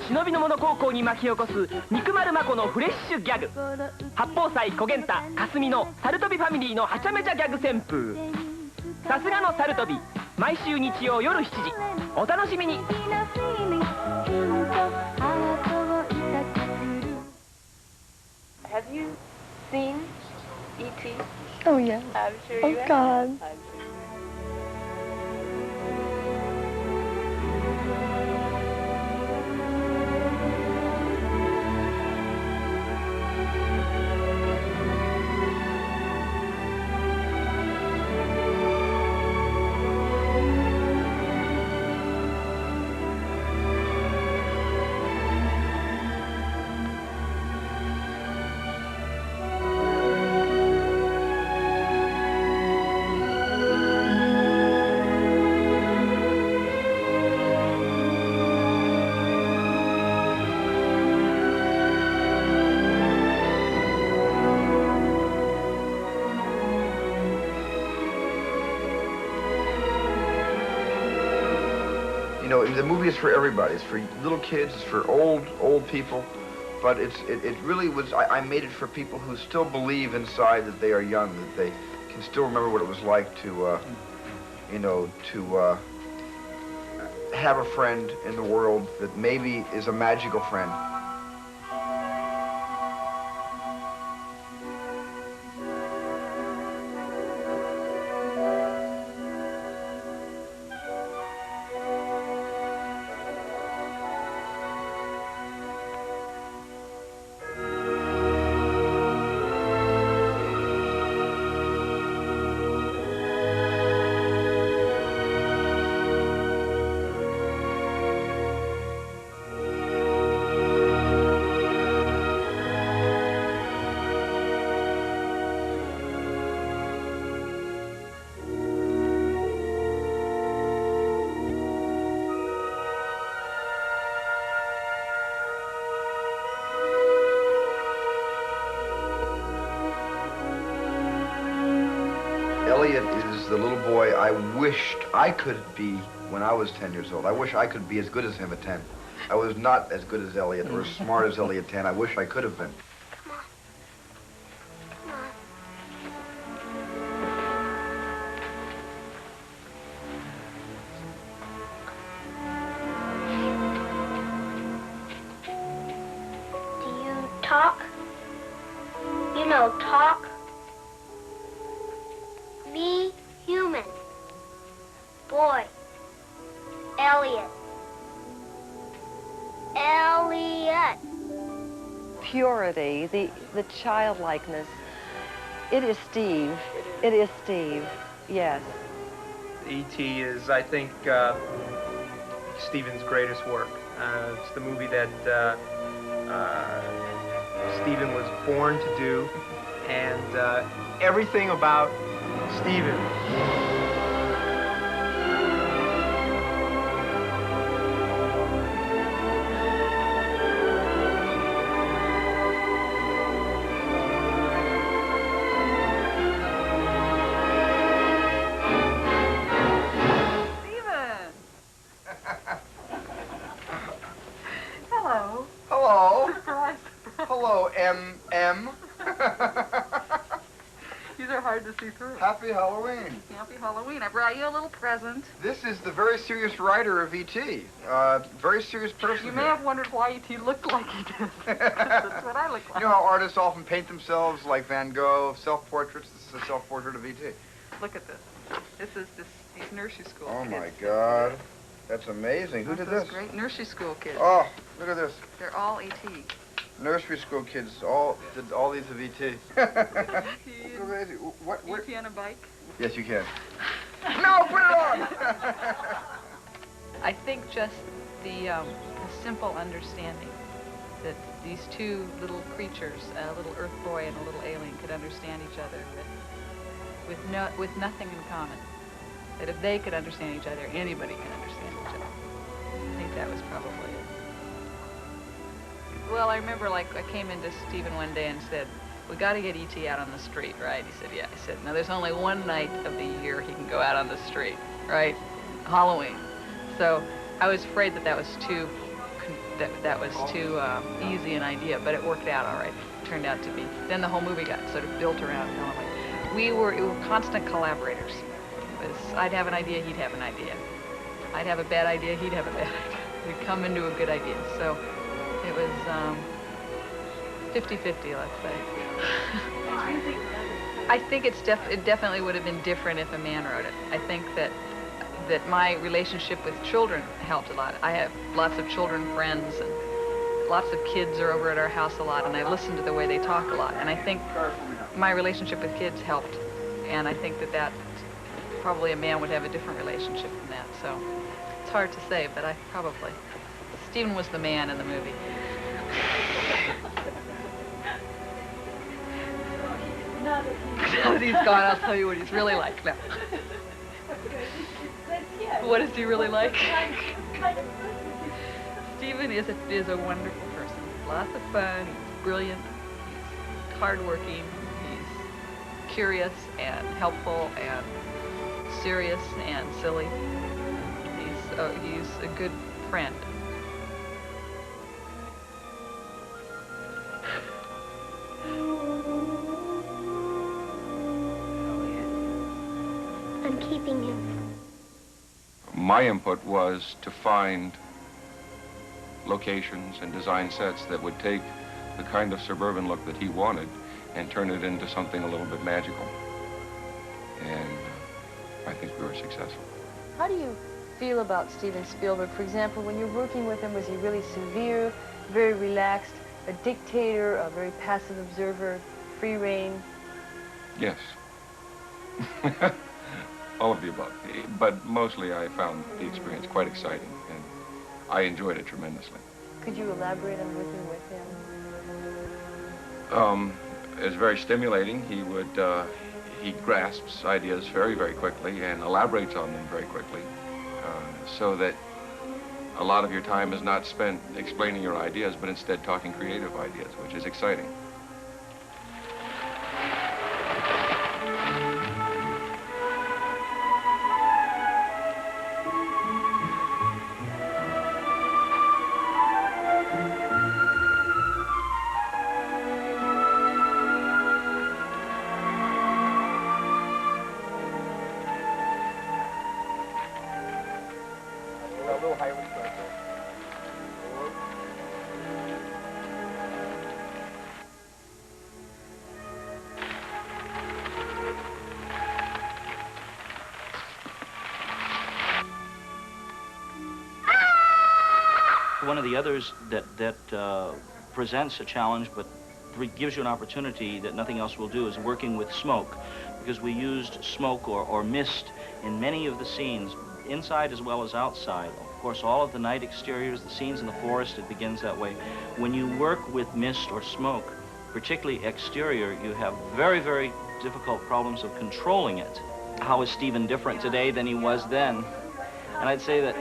忍びの者高校に巻き起こす肉丸まこのフレッシュギャグ。八宝菜小源太霞のサルトビファミリーのはちゃめちゃギャグ旋風。さすがのサルトビ、毎週日曜夜7時お楽しみに。Have you seen E.T.? Oh yeah. I'm sure Oh you have. God. I'm sure. You know, the movie is for everybody. It's for little kids, it's for old people. But it really was, I made it for people who still believe inside that they are young, that they can still remember what it was like to, you know, to have a friend in the world that maybe is a magical friend. Elliot is the little boy I wished I could be when I was 10 years old. I wish I could be as good as him at 10. I was not as good as Elliot or as smart as Elliot at 10. I wish I could have been. Do you talk? You know, talk? Me, human. Boy. Elliot. Elliot. Purity, the childlikeness. It is Steve. It is Steve. Yes. E.T. is, I think, Steven's greatest work. It's the movie that Steven was born to do, and everything about Steven. Hello. Hello. Surprise. Hello, M.M. These are hard to see through. Happy Halloween. Happy Halloween. I brought you a little present. This is the very serious writer of E.T. Very serious person. You may have wondered why E.T. looked like he did. That's what I look like. You know how artists often paint themselves like Van Gogh, self-portraits? This is a self-portrait of E.T. Look at this. This is these nursery school Oh, kids. my God. That's amazing. Who did Those this? great nursery school kids. Oh, look at this. They're all E.T. Nursery school kids did all these of E.T. Crazy. What? E.T. on a bike? Yes, you can. No, put it on! I think just the simple understanding that these two little creatures, a little Earth boy and a little alien, could understand each other with nothing in common. That if they could understand each other, anybody can understand each other. I think that was probably it. Well, I remember, like, I came into Stephen one day and said, "We got to get E.T. out on the street, right?" He said, "Yeah." I said, "No, there's only one night of the year he can go out on the street, right? Halloween." So I was afraid that was too easy an idea, but it worked out all right. It turned out to be. Then the whole movie got sort of built around Halloween. We were constant collaborators. I'd have an idea, he'd have an idea. I'd have a bad idea, he'd have a bad idea. We'd come into a good idea. So it was 50-50, let's say. I think it definitely would have been different if a man wrote it. I think that my relationship with children helped a lot. I have lots of children friends, and lots of kids are over at our house a lot, and I listen to the way they talk a lot. And I think my relationship with kids helped. And I think that probably a man would have a different relationship than that. So it's hard to say, but Stephen was the man in the movie. Now that he's gone, I'll tell you what he's really like now. What is he really like? Stephen is a wonderful person. Lots of fun. He's brilliant. He's hardworking. He's curious and helpful and serious and silly. He's a good friend. I'm keeping him. My input was to find locations and design sets that would take the kind of suburban look that he wanted and turn it into something a little bit magical. And I think we were successful. How do you feel about Steven Spielberg? For example, when you're working with him, was he really severe, very relaxed, a dictator, a very passive observer, free rein? Yes. All of the above. But mostly I found the experience quite exciting, and I enjoyed it tremendously. Could you elaborate on working with him? It was very stimulating. He grasps ideas very, very quickly and elaborates on them very quickly, so that a lot of your time is not spent explaining your ideas, but instead talking creative ideas, which is exciting. One of the others that presents a challenge but gives you an opportunity that nothing else will do is working with smoke, because we used smoke or mist in many of the scenes, inside as well as outside. Of course, all of the night exteriors, the scenes in the forest, it begins that way. When you work with mist or smoke, particularly exterior, you have very, very difficult problems of controlling it. How is Steven different today than he was then? And I'd say that,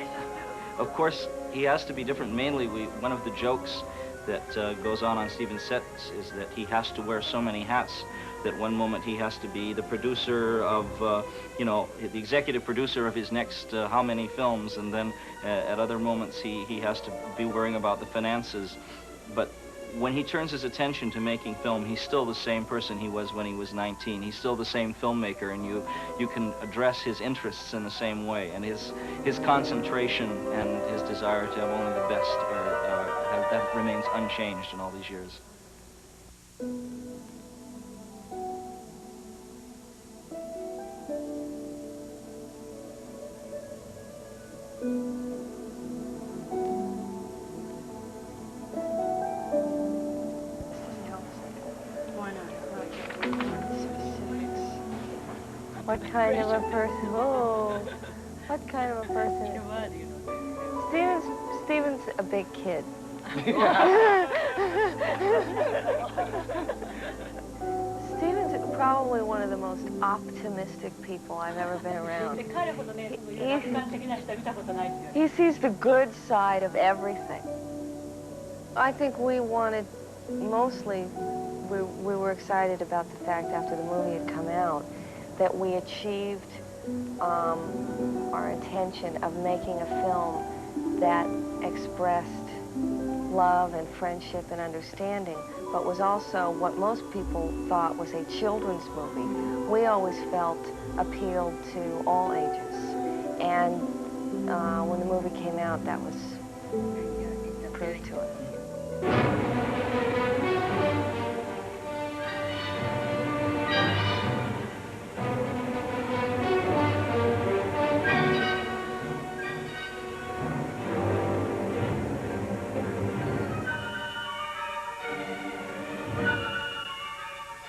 of course, he has to be different. Mainly, one of the jokes that goes on Steven's sets is that he has to wear so many hats that one moment he has to be the producer of, you know, the executive producer of his next how many films, and then at other moments he has to be worrying about the finances. But when he turns his attention to making film, he's still the same person he was when he was 19. He's still the same filmmaker, and you can address his interests in the same way. And his concentration and his desire to have only the best that remains unchanged in all these years. What kind of a person? Oh, what kind of a person? Steven's a big kid. Steven's probably one of the most optimistic people I've ever been around. He sees the good side of everything. I think we wanted, mostly, we were excited about the fact after the movie had come out that we achieved our intention of making a film that expressed love and friendship and understanding, but was also what most people thought was a children's movie. We always felt appealed to all ages. And when the movie came out, that was proved to us.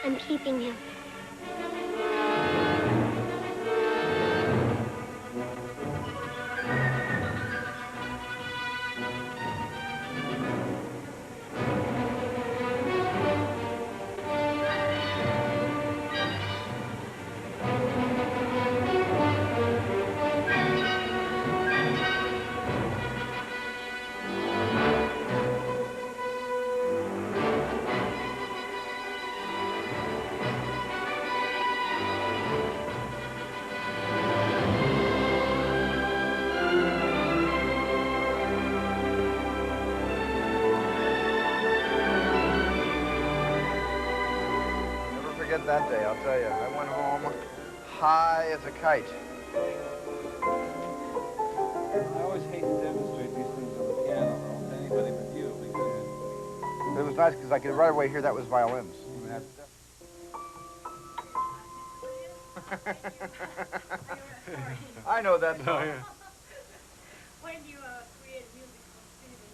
I'm keeping him. That day, I'll tell you. I went home high as a kite. I always hate to demonstrate these things on the piano to anybody but you, because It was nice because I could right away hear that was violins. I know that song. When you create music for Steven,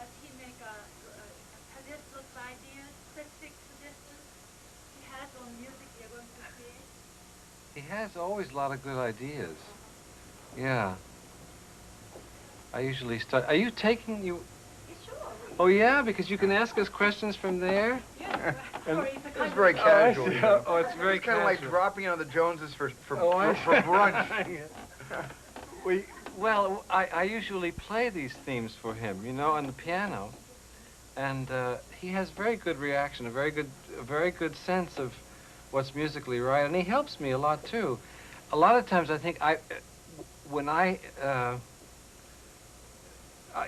does he make suggestions, ideas, specific suggestions he has on music you're going to create? he has always a lot of good ideas. Yeah. I usually start. Are you taking you? Sure. Oh yeah, because you can ask us questions from there. Yeah. It's very casual. Oh, it's very kind of like casual. dropping on the Joneses for I brunch. Well, I usually play these themes for him, you know, on the piano, and he has very good reaction, a very good sense of what's musically right, and he helps me a lot too. A lot of times I think when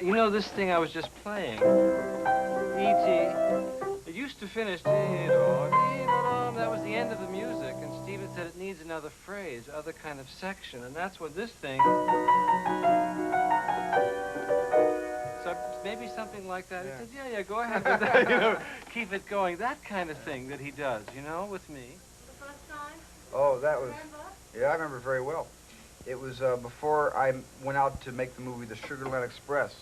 you know this thing I was just playing, E.T., it used to finish, that was the end of the music, and Steven said it needs another phrase, other kind of section, and that's what this thing, so maybe something like that. Yeah. He said, yeah, go ahead with that, you know, keep it going, that kind of thing that he does, you know, with me. The first time? Oh, that was, yeah, I remember very well. It was before I went out to make the movie The Sugarland Express.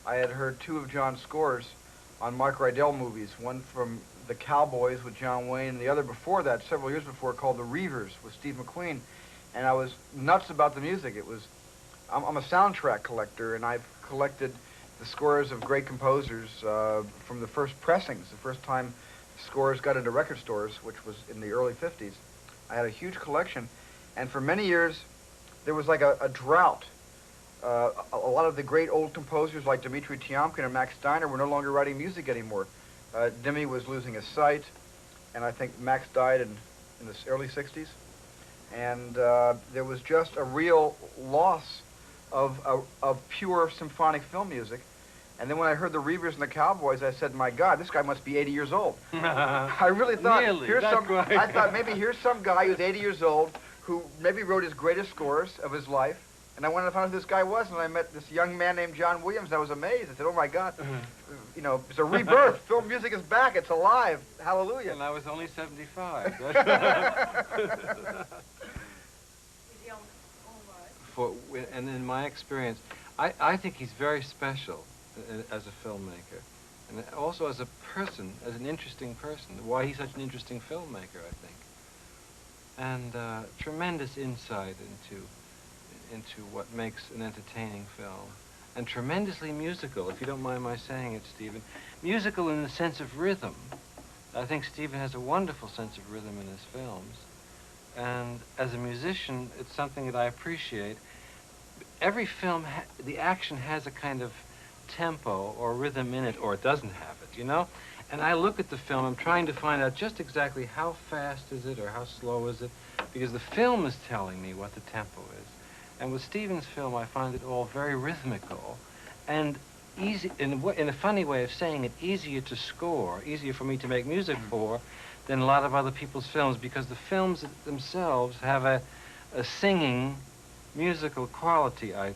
I had heard 2 of John's scores on Mark Rydell movies, one from The Cowboys with John Wayne, and the other before that, several years before, called The Reavers with Steve McQueen. And I was nuts about the music. I'm a soundtrack collector, and I've collected the scores of great composers from the first pressings, the first time scores got into record stores, which was in the early 50s. I had a huge collection, and for many years, there was like a drought. A lot of the great old composers like Dmitri Tiomkin and Max Steiner were no longer writing music anymore. Dimi was losing his sight, and I think Max died in the early 60s. And there was just a real loss of pure symphonic film music. And then when I heard the Reavers and the Cowboys, I said, my God, this guy must be 80 years old. I really thought, Really? I thought maybe here's some guy who's 80 years old who maybe wrote his greatest scores of his life. And I wanted to find out who this guy was, and I met this young man named John Williams, and I was amazed. I said, oh my God, you know, it's a rebirth. Film music is back, it's alive. Hallelujah. And I was only 75. And in my experience, I think he's very special as a filmmaker, and also as a person, as an interesting person. Why he's such an interesting filmmaker, I think. And tremendous insight into what makes an entertaining film. And tremendously musical, if you don't mind my saying it, Stephen. Musical in the sense of rhythm. I think Stephen has a wonderful sense of rhythm in his films. And as a musician, it's something that I appreciate. Every film, the action has a kind of tempo or rhythm in it, or it doesn't have it, you know? And I look at the film, I'm trying to find out just exactly how fast is it or how slow is it, because the film is telling me what the tempo is. And with Stephen's film, I find it all very rhythmical and easy, in a funny way of saying it, easier to score, easier for me to make music for than a lot of other people's films, because the films themselves have a singing, musical quality. I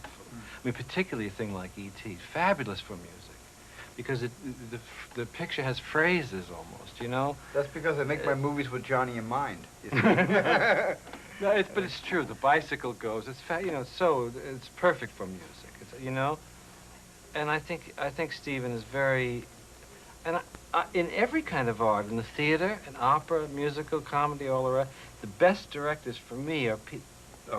mean, particularly a thing like E.T., fabulous for music, because the picture has phrases almost, you know? That's because I make my movies with Johnny in mind. No, but it's true. The bicycle goes. It's you know. It's perfect for music. It's, you know, and I think Stephen is very, and in every kind of art, in the theater, in opera, musical, comedy, all the rest, the best directors for me are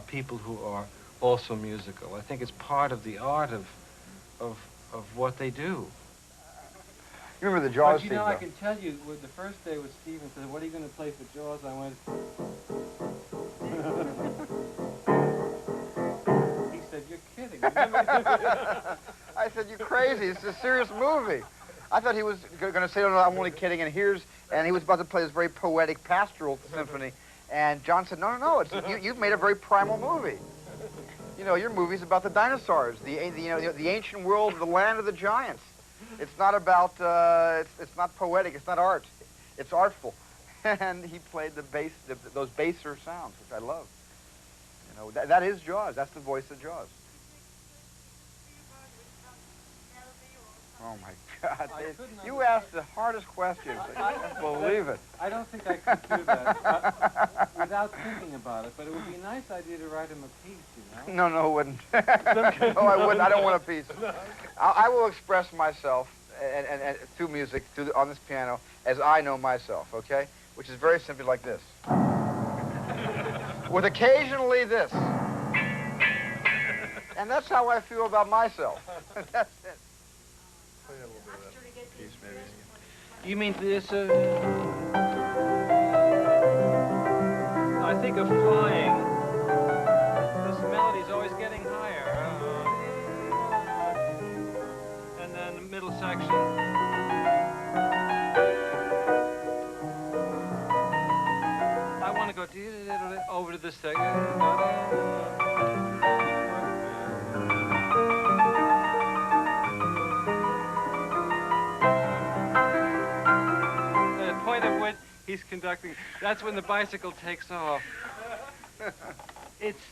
people who are also musical. I think it's part of the art of what they do. You remember the Jaws thing, theme, I can tell you, the first day with Stephen said, "What are you going to play for Jaws?" I went. He said, "You're kidding." I said, "You're crazy. This is a serious movie." I thought he was going to say, "No, no, I'm only kidding." And he was about to play this very poetic pastoral symphony, and John said, "No, no, no. You've made a very primal movie. You know, your movie's about the dinosaurs, the ancient world, the land of the giants. It's not about it's not poetic. It's not art. It's artful." And he played those baser sounds, which I love. You know, that is Jaws. That's the voice of Jaws. Oh my God! You asked the hardest questions. I can't believe it. I don't think I could do that without thinking about it. But it would be a nice idea to write him a piece, you know. No, it wouldn't. No, I wouldn't. I don't want a piece. I will express myself and through music, on this piano, as I know myself. Okay. Which is very simply like this. With occasionally this. And that's how I feel about myself. That's it. Play a little bit of that piece, maybe. You mean this? I think of flying. This melody's always getting higher. And then the middle section. Go over to this thing. The point at which he's conducting, that's when the bicycle takes off. It's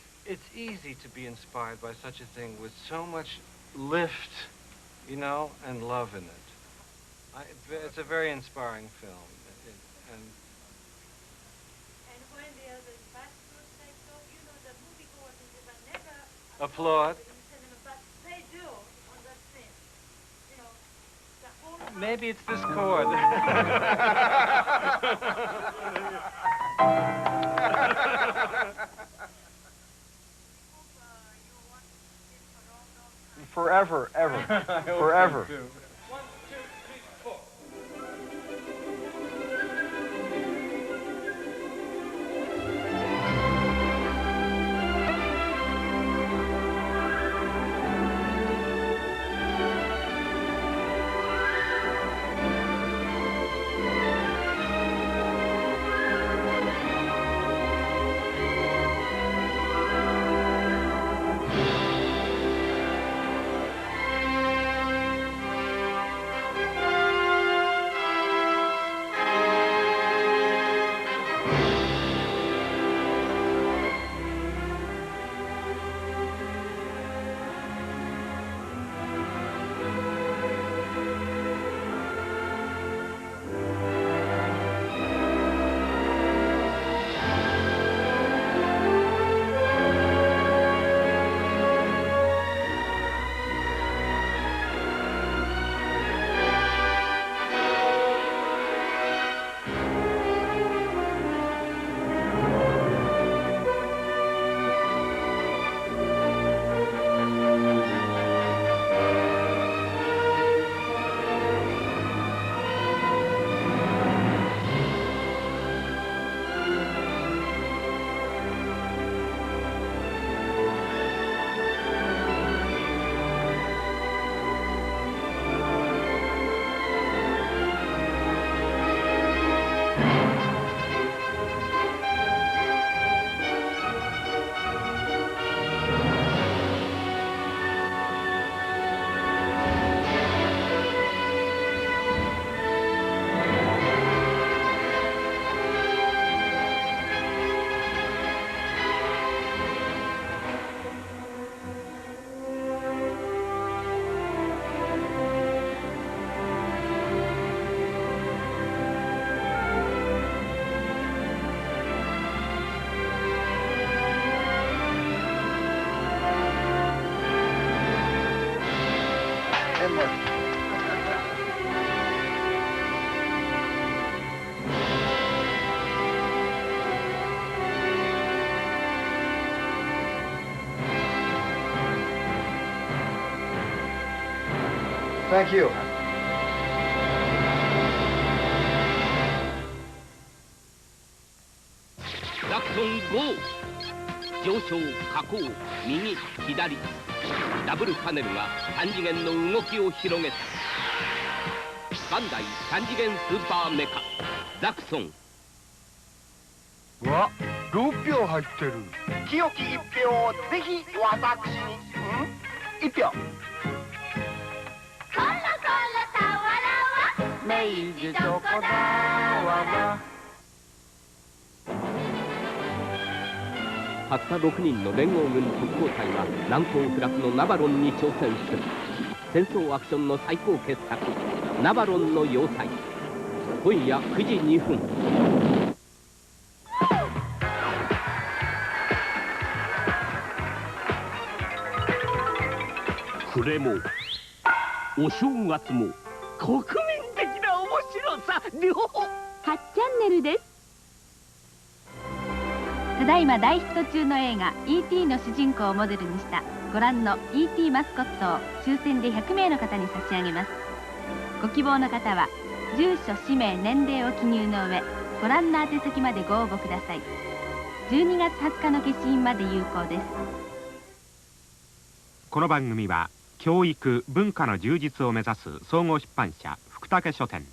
easy to be inspired by such a thing with so much lift, you know, and love in it. It's a very inspiring film. Applaud. Maybe it's this chord. Forever, ever, forever. Thank you. ザクソン5上昇下降右左ダブルパネルが3次元の動きを広げたバンダイ3次元スーパーメカザクソンわ6票入ってる清き1票をぜひ私に1票明治チョコだわ20日6人の連合軍特攻隊は難攻不落のナバロンに挑戦する戦争アクションの最高傑作ナバロンの要塞今夜9時2分暮れもお正月も国民的な面白さ両方8チャンネルです。ただいま大ヒット中の映画 E.T. の主人公をモデルにしたご覧の E.T. マスコットを抽選で100名の方に差し上げます。ご希望の方は住所氏名年齢を記入の上ご覧の宛先までご応募ください。12月20日の消印まで有効です。この番組は教育文化の充実を目指す総合出版社福武書店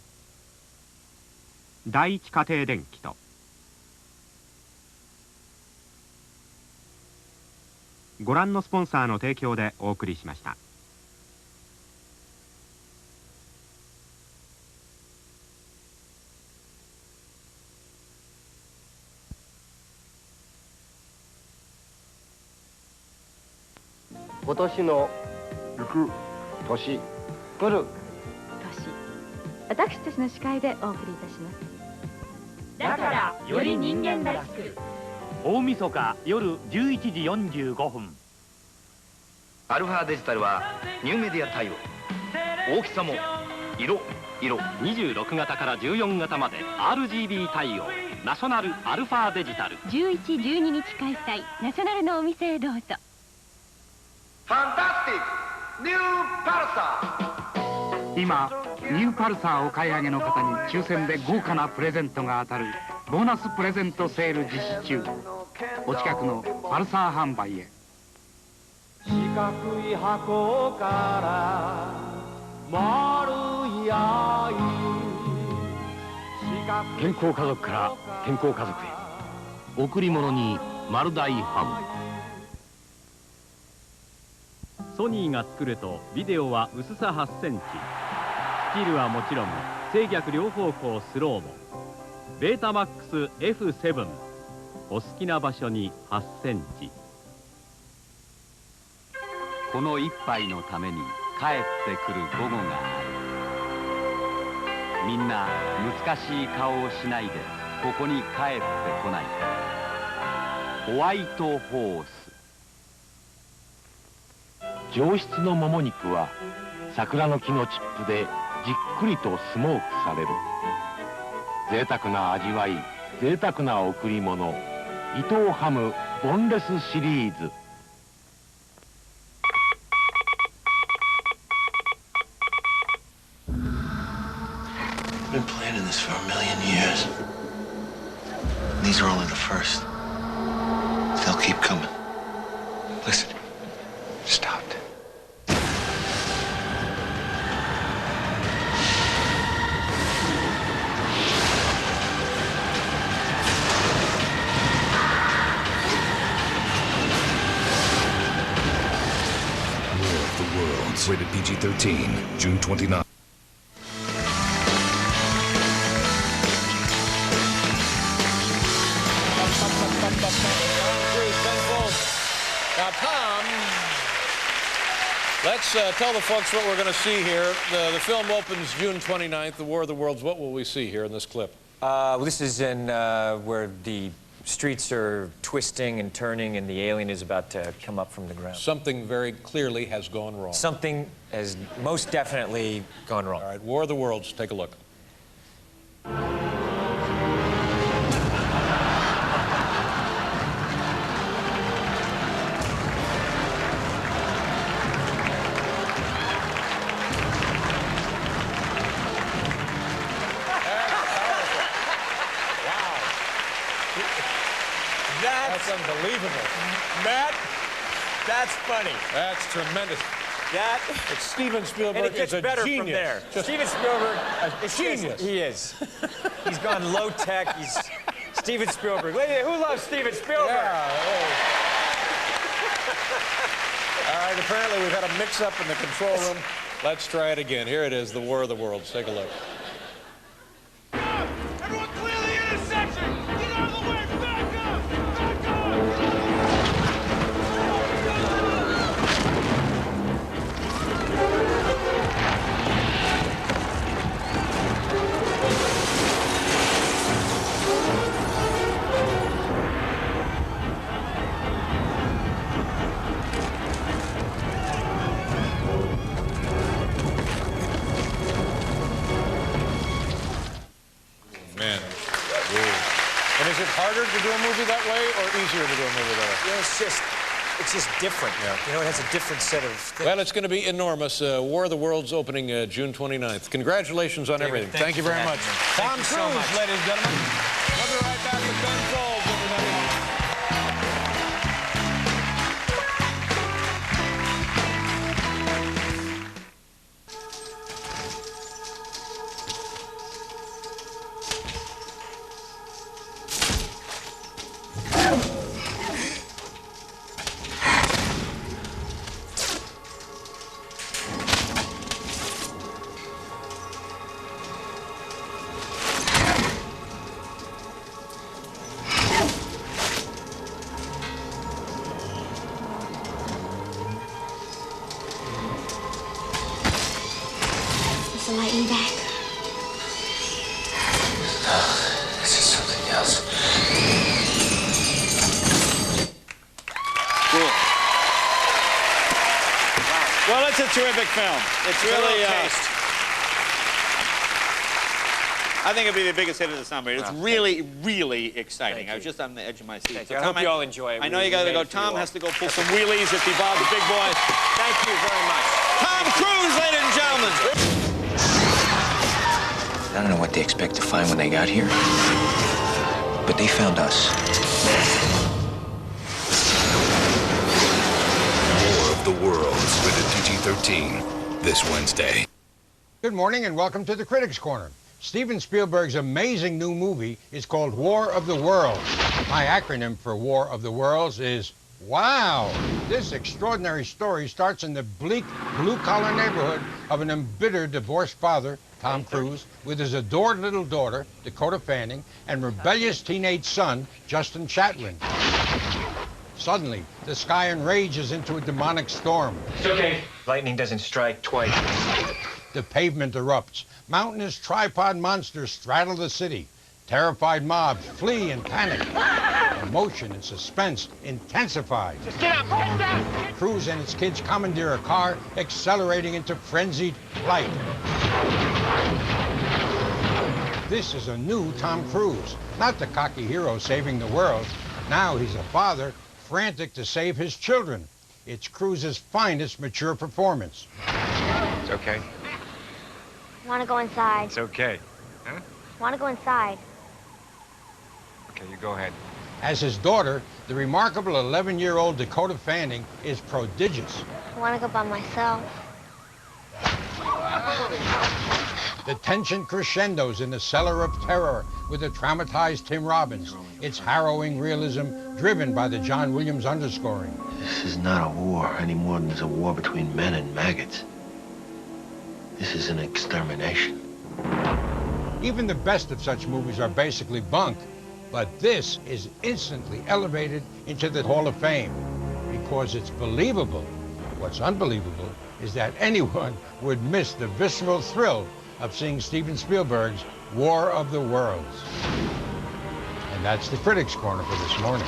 第一家庭電機とご覧のスポンサーの提供でお送りしました。今年の行く年来る私たちの司会でお送りいたします。だからより人間らしく大晦日夜11時45分アルファデジタルはニューメディア対応大きさも色26型から14型まで RGB 対応ナショナルアルファデジタル11、12日開催ナショナルのお店へどうぞ。今ニューパルサーお買い上げの方に抽選で豪華なプレゼントが当たるボーナスプレゼントセール実施中。お近くのパルサー販売へ。四角い箱から丸い愛、健康家族から健康家族へ。贈り物に丸大ハム。ソニーが作るとビデオは薄さ8センチ、スチールはもちろん制逆両方向スローもベータマックス F7、 お好きな場所に8センチ。この一杯のために帰ってくる午後がある。みんな難しい顔をしないでここに帰ってこないか。ホワイトホース。上質のもも肉は桜の木のチップでじっくりとスモークされる。贅沢な味わい、贅沢な贈り物、伊藤ハムボンレスシリーズ。I've been planning this for a million years. These are only the first. They'll keep coming. Listen, stopped. War of the Worlds, rated PG-13, June 29. Now, Tom, let's tell the folks what we're going to see here. The film opens June 29th, The War of the Worlds. What will we see here in this clip? Well, this is in where the streets are twisting and turning and the alien is about to come up from the ground. Something very clearly has gone wrong. Something has most definitely gone wrong. All right, War of the Worlds, take a look. That's unbelievable. Matt, that's funny. That's tremendous. That it's Steven Spielberg. And it gets is a better genius. from there. Just Steven Spielberg, a genius. He is. He's gone low tech. He's Steven Spielberg. Lady, who loves Steven Spielberg? Yeah. All right. Apparently, we've had a mix-up in the control room. Let's try it again. Here it is, The War of the Worlds. Take a look. Everyone clear the intersection! Get out of the way! Back up! Back up! Man. And is it harder to do a movie that way or easier to do a movie that way? You know, it's just different. Yeah. You know, it has a different set of things. Well, it's going to be enormous. War of the Worlds opening June 29th. Congratulations on everything. Thank you very much. Tom Cruise, ladies and gentlemen. We'll be right back with Ben Folds, everybody. The lightning back. This is something else. Cool. Well, it's a terrific film. It's really I think it'll be the biggest hit of the summer. It's really, really exciting. Thank I was you. just on the edge of my seat. So I hope you all enjoy it. I know you got to go. Tom has to go pull some wheelies at the Bob's Big Boy. Thank you very much. Tom Cruise, ladies and gentlemen. I don't know what they expect to find when they got here, but they found us. War of the Worlds, rated PG-13, this Wednesday. Good morning and welcome to the Critics' Corner. Steven Spielberg's amazing new movie is called War of the Worlds. My acronym for War of the Worlds is WOW! This extraordinary story starts in the bleak, blue-collar neighborhood of an embittered divorced father, Tom Cruise, with his adored little daughter, Dakota Fanning, and rebellious teenage son, Justin Chatwin. Suddenly, the sky enrages into a demonic storm. It's okay. Lightning doesn't strike twice. The pavement erupts. Mountainous tripod monsters straddle the city. Terrified mobs flee in panic. Emotion and suspense intensify. Just get up! Get down! Cruise and its kids commandeer a car, accelerating into frenzied flight. This is a new Tom Cruise, not the cocky hero saving the world. Now he's a father, frantic to save his children. It's Cruise's finest mature performance. It's okay. I want to go inside. It's okay. Huh? I want to go inside. Okay, you go ahead. As his daughter, the remarkable 11-year-old Dakota Fanning is prodigious. I want to go by myself. The tension crescendos in the cellar of terror with the traumatized Tim Robbins. It's harrowing realism driven by the John Williams underscoring. This is not a war any more than it's a war between men and maggots. This is an extermination. Even the best of such movies are basically bunk, but this is instantly elevated into the Hall of Fame because it's believable. What's unbelievable is that anyone would miss the visceral thrill of seeing Steven Spielberg's War of the Worlds. And that's the Critics' Corner for this morning.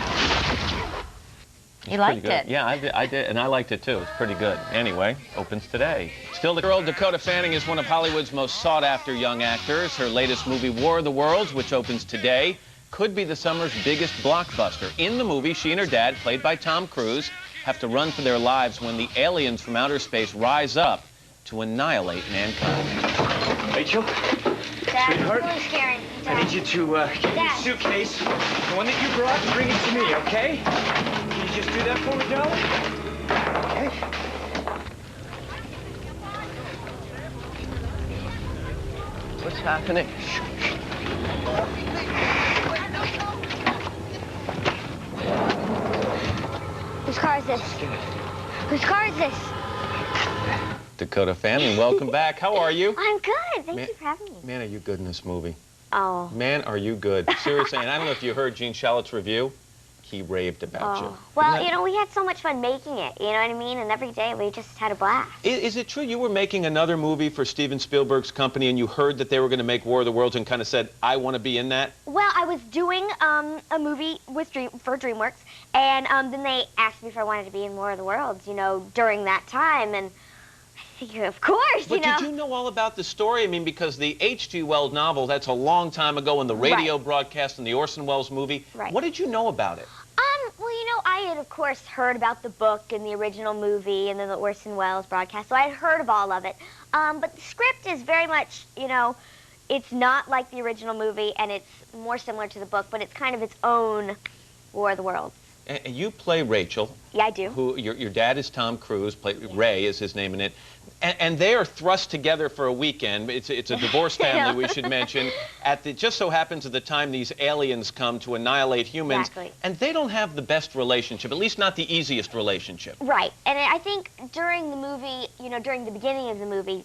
You liked it? Yeah, I did, and I liked it too. It's pretty good. Anyway, opens today. Still, the girl Dakota Fanning is one of Hollywood's most sought-after young actors. Her latest movie, War of the Worlds, which opens today, could be the summer's biggest blockbuster. In the movie, she and her dad, played by Tom Cruise, have to run for their lives when the aliens from outer space rise up to annihilate mankind. Rachel? Dad, Sweetheart? it's really scary. I need you to get your suitcase, the one that you brought, and bring it to me, okay? Can you just do that for me, darling? Okay. What's happening? Whose car is this? Whose car is this? Dakota Fanning, welcome back. How are you? I'm good. Thank you for having me. Man, are you good in this movie? Oh. Man, are you good. Seriously, and I don't know if you heard Gene Shalit's review. He raved about you. Well, you know, we had so much fun making it, you know what I mean? And every day we just had a blast. Is it true you were making another movie for Steven Spielberg's company and you heard that they were going to make War of the Worlds and kind of said, I want to be in that? Well, I was doing a movie with for DreamWorks, and then they asked me if I wanted to be in War of the Worlds, you know, during that time, and I think, of course, But you know. did you know all about the story? I mean, because the H.G. Wells novel, that's a long time ago, and the radio broadcast and the Orson Welles movie. Right. What did you know about it? Well, you know, I had, of course, heard about the book and the original movie and then the Orson Welles broadcast, so I had heard of all of it. But the script is very much, you know, it's not like the original movie, and it's more similar to the book, but it's kind of its own War of the Worlds. And you play Rachel. Yeah, I do. Who your dad is Tom Cruise. Ray is his name in it. And they are thrust together for a weekend. It's a divorced family, we should mention. It just so happens at the time these aliens come to annihilate humans. Exactly. And they don't have the best relationship, at least not the easiest relationship. Right. And I think during the movie, you know, during the beginning of the movie,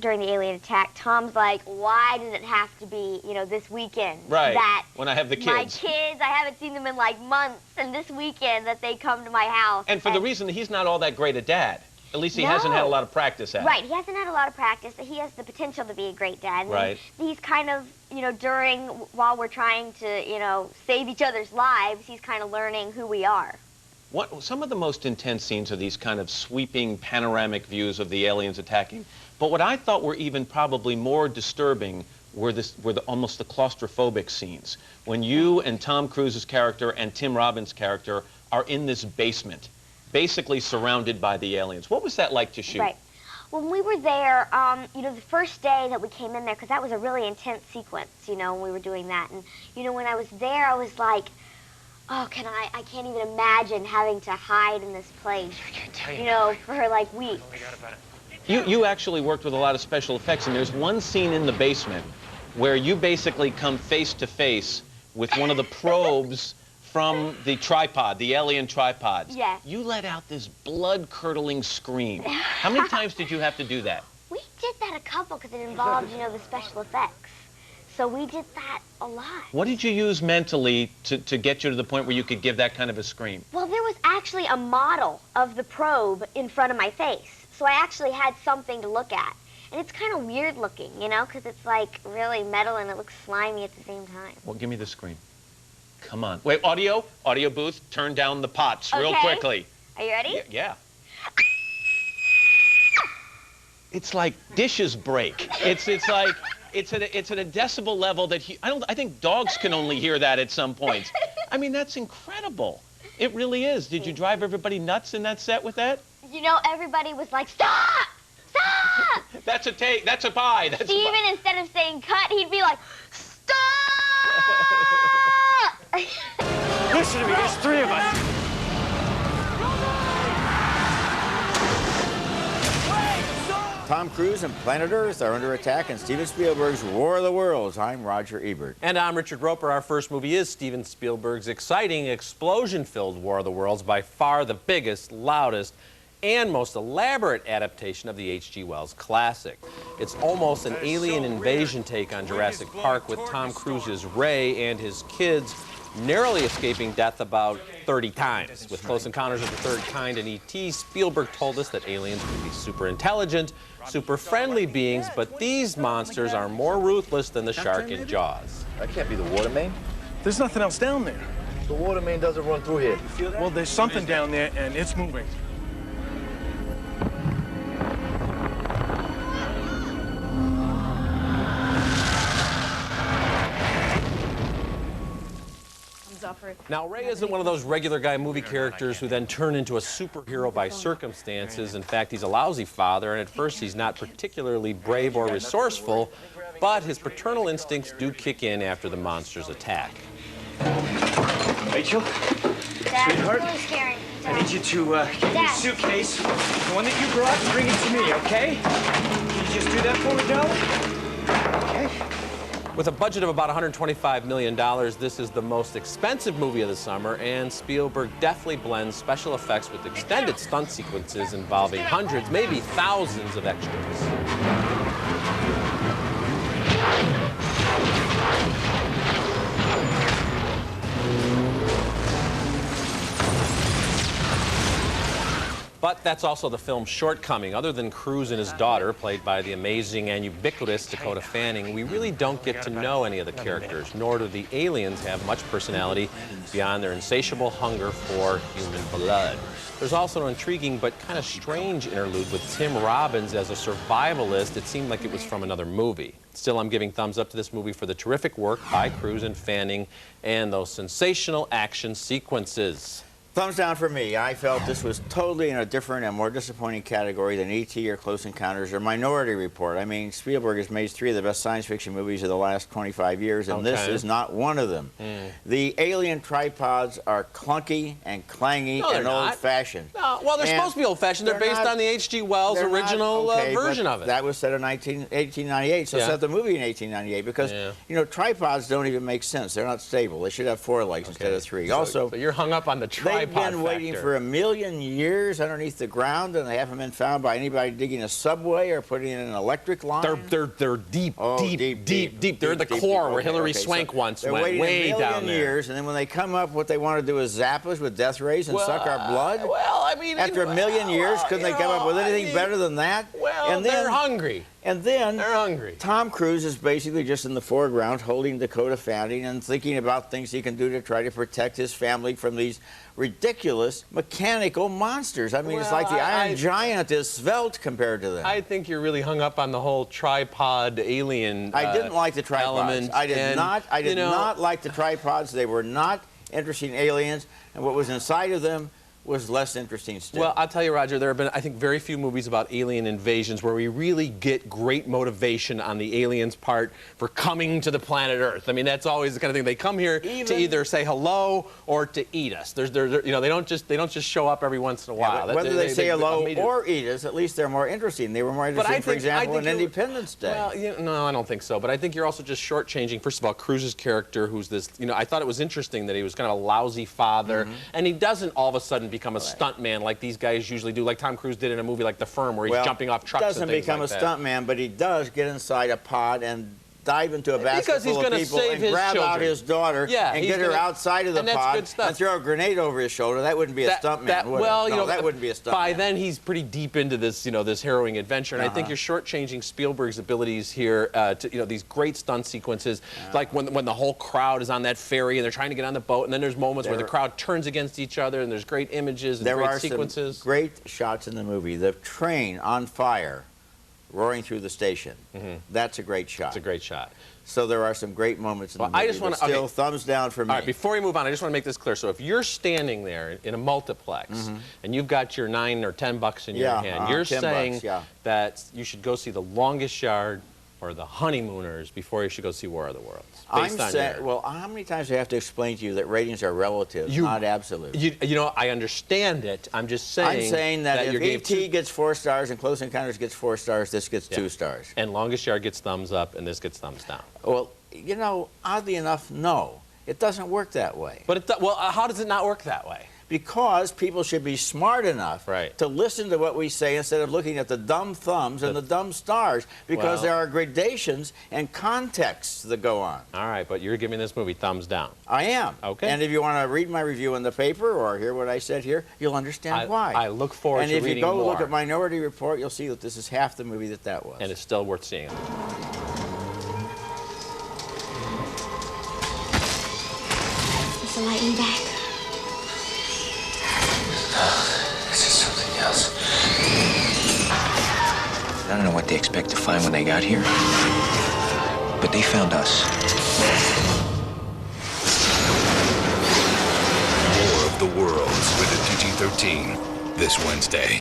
during the alien attack, Tom's like, why does it have to be, you know, this weekend? Right, That when I have the kids. My kids, I haven't seen them in like months, and this weekend that they come to my house. And for the reason that he's not all that great a dad. At least he hasn't had a lot of practice at it. Right, he hasn't had a lot of practice, but he has the potential to be a great dad. And right. He's kind of, you know, while we're trying to, you know, save each other's lives, he's kind of learning who we are. Some of the most intense scenes are these kind of sweeping panoramic views of the aliens attacking. But what I thought were even probably more disturbing were almost the claustrophobic scenes. When you and Tom Cruise's character and Tim Robbins' character are in this basement, basically surrounded by the aliens. What was that like to shoot? Right. When we were there, you know, the first day that we came in there, because that was a really intense sequence, you know, when we were doing that. And, you know, when I was there, I was like, oh, I can't even imagine having to hide in this place, you know, for like weeks. You actually worked with a lot of special effects, and there's one scene in the basement where you basically come face to face with one of the probes from the tripod, the alien tripods. Yeah. You let out this blood-curdling scream. How many times did you have to do that? We did that a couple because it involved, you know, the special effects. So we did that a lot. What did you use mentally to get you to the point where you could give that kind of a scream? Well, there was actually a model of the probe in front of my face. So I actually had something to look at. And it's kind of weird looking, you know, because it's like really metal and it looks slimy at the same time. Well, give me the scream. Come on. Wait, audio booth, turn down the pots real quickly. Are you ready? Yeah. It's like dishes break. It's like it's at a decibel level that I think dogs can only hear that at some points. I mean, that's incredible. It really is. Did you drive everybody nuts in that set with that? You know, everybody was like, stop! Stop! That's a take. That's a pie. That's Steven, instead of saying cut, he'd be like, stop! Listen to me, there's three of us. Tom Cruise and Planet Earth are under attack in Steven Spielberg's War of the Worlds. I'm Roger Ebert. And I'm Richard Roper. Our first movie is Steven Spielberg's exciting, explosion-filled War of the Worlds, by far the biggest, loudest, and most elaborate adaptation of the H.G. Wells classic. It's almost an alien invasion take on Jurassic Park, with Tom Cruise's Ray and his kids narrowly escaping death about 30 times. With Close Encounters of the Third Kind and E.T., Spielberg told us that aliens would be super intelligent, super friendly beings, but these monsters are more ruthless than the shark in Jaws. That can't be the water main. There's nothing else down there. The water main doesn't run through here. Well, there's something down there, and it's moving. Now, Ray isn't one of those regular guy movie characters who then turn into a superhero by circumstances. In fact, he's a lousy father, and at first he's not particularly brave or resourceful, but his paternal instincts do kick in after the monsters attack. Rachel? Dad, Sweetheart? really scary. I need you to get your suitcase, the one that you brought, and bring it to me, okay? Can you just do that for me, darling? Okay. With a budget of about $125 million, this is the most expensive movie of the summer, and Spielberg definitely blends special effects with extended stunt sequences involving hundreds, maybe thousands of extras. But that's also the film's shortcoming. Other than Cruise and his daughter, played by the amazing and ubiquitous Dakota Fanning, we really don't get to know any of the characters, nor do the aliens have much personality beyond their insatiable hunger for human blood. There's also an intriguing but kind of strange interlude with Tim Robbins as a survivalist. It seemed like it was from another movie. Still, I'm giving thumbs up to this movie for the terrific work by Cruise and Fanning and those sensational action sequences. Thumbs down for me. I felt this was totally in a different and more disappointing category than E.T. or Close Encounters or Minority Report. I mean, Spielberg has made three of the best science fiction movies of the last 25 years, and this is not one of them. The alien tripods are clunky and clangy and old-fashioned. No, well, they're supposed to be old-fashioned. They're based on the H.G. Wells original version of it. That was set in 1898, so set the movie in 1898, because, you know, tripods don't even make sense. They're not stable. They should have 4 legs instead of 3. So you're hung up on the tripod. They've been waiting for 1 million years underneath the ground, and they haven't been found by anybody digging a subway or putting in an electric line. They're deep, deep. They're the core where Hillary Swank once went, way down there. They're waiting 1 million years, and then when they come up, what they want to do is zap us with death rays and suck our blood? Well, I mean... After 1 million years, couldn't they come up with anything better than that? Well, Well, and then, they're hungry. And then they're hungry. Tom Cruise is basically just in the foreground holding Dakota Fanning and thinking about things he can do to try to protect his family from these ridiculous mechanical monsters. I mean, it's like the Iron Giant is svelte compared to them. I think you're really hung up on the whole tripod alien I didn't like the tripods. element. I did not like the tripods. They were not interesting aliens, and what was inside of them was less interesting still. Well, I'll tell you, Roger, there have been, I think, very few movies about alien invasions where we really get great motivation on the aliens' part for coming to the planet Earth. I mean, that's always the kind of thing. They come here to either say hello or to eat us. You know, they don't just show up every once in a while. Yeah, whether they say hello or eat us, at least they're more interesting. They were more interesting, for example, on Independence Day. Well, no, I don't think so. But I think you're also just shortchanging, first of all, Cruise's character, who's this, you know, I thought it was interesting that he was kind of a lousy father, and he doesn't all of a sudden become a stuntman like these guys usually do, like Tom Cruise did in a movie like The Firm, where he's jumping off trucks and things like that. He doesn't become a stuntman, but he does get inside a pod and dive into a basket full of people and grab out his daughter and get her outside of the pod and throw a grenade over his shoulder. That wouldn't be a stuntman, would it? Well, you know, that wouldn't be a stuntman. By then, he's pretty deep into this, you know, this harrowing adventure, and I think you're shortchanging Spielberg's abilities here to, you know, these great stunt sequences, like when the whole crowd is on that ferry and they're trying to get on the boat, and then there's moments where the crowd turns against each other, and there's great images and great sequences. Some great shots in the movie. The train on fire, roaring through the station. That's a great shot. It's a great shot. So there are some great moments in the movie. I just want to still thumbs down for me. All right, before we move on, I just want to make this clear. So if you're standing there in a multiplex and you've got your $9 or $10 in your hand, you're saying that you should go see The Longest Yard or The Honeymooners before you should go see War of the Worlds. Well, how many times do I have to explain to you that ratings are relative, not absolute? You know, I understand it. I'm just saying. I'm saying that if E.T. gets 4 stars and Close Encounters gets 4 stars, this gets 2 stars. And Longest Yard gets thumbs up, and this gets thumbs down. Well, you know, oddly enough, no. It doesn't work that way. But how does it not work that way? Because people should be smart enough to listen to what we say instead of looking at the dumb thumbs and the dumb stars, because there are gradations and contexts that go on. All right, but you're giving this movie thumbs down. I am. Okay. And if you want to read my review in the paper or hear what I said here, you'll understand why. I look forward to reading more. And if you go look at Minority Report, you'll see that this is half the movie that was. And it's still worth seeing. Is the lightning back? This is something else. I don't know what they expect to find when they got here, but they found us. War of the Worlds, rated PG-13, this Wednesday.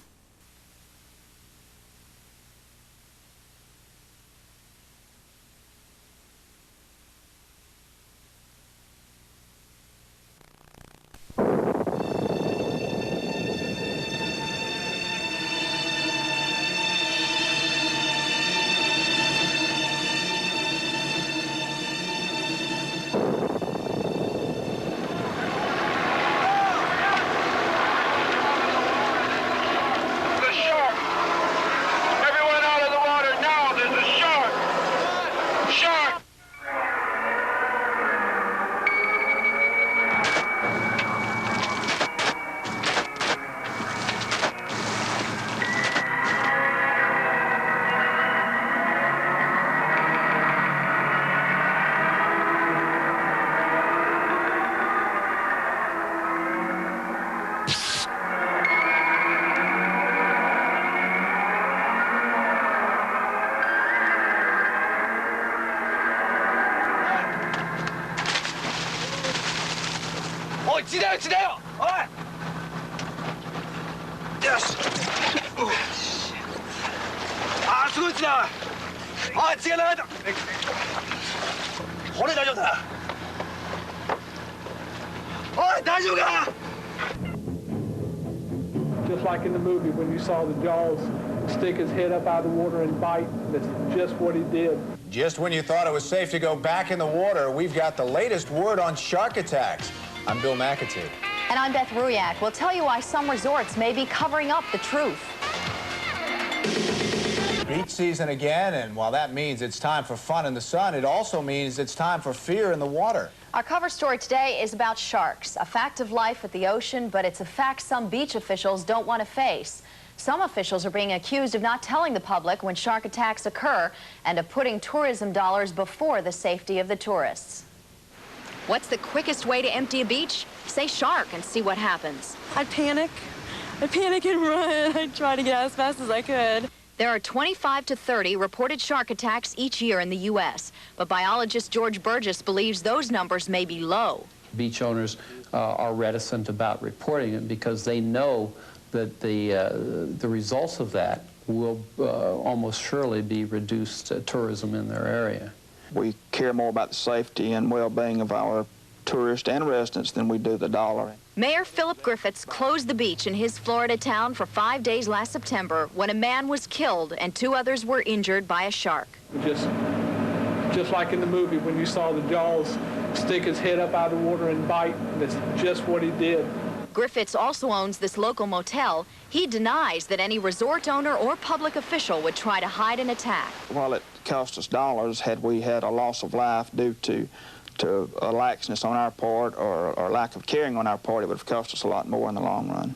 Just like in the movie when you saw the jaws stick his head up out of the water and bite, that's just what he did. Just when you thought it was safe to go back in the water, we've got the latest word on shark attacks. I'm Bill McAtee. And I'm Beth Ruyak. We'll tell you why some resorts may be covering up the truth. Beach season again, and while that means it's time for fun in the sun, it also means it's time for fear in the water. Our cover story today is about sharks, a fact of life at the ocean, but it's a fact some beach officials don't want to face. Some officials are being accused of not telling the public when shark attacks occur and of putting tourism dollars before the safety of the tourists. What's the quickest way to empty a beach? Say shark and see what happens. I'd panic and run. I'd try to get out as fast as I could. There are 25 to 30 reported shark attacks each year in the U.S., but biologist George Burgess believes those numbers may be low. Beach owners are reticent about reporting it because they know that the results of that will almost surely be reduced tourism in their area. We care more about the safety and well-being of our tourists and residents than we do the dollar. Mayor Philip Griffiths closed the beach in his Florida town for 5 days last September when a man was killed and 2 others were injured by a shark. Just like in the movie when you saw the jaws stick his head up out of the water and bite, that's just what he did. Griffiths also owns this local motel. He denies that any resort owner or public official would try to hide an attack. While it cost us dollars, had we had a loss of life due to a laxness on our part or lack of caring on our part, it would have cost us a lot more in the long run.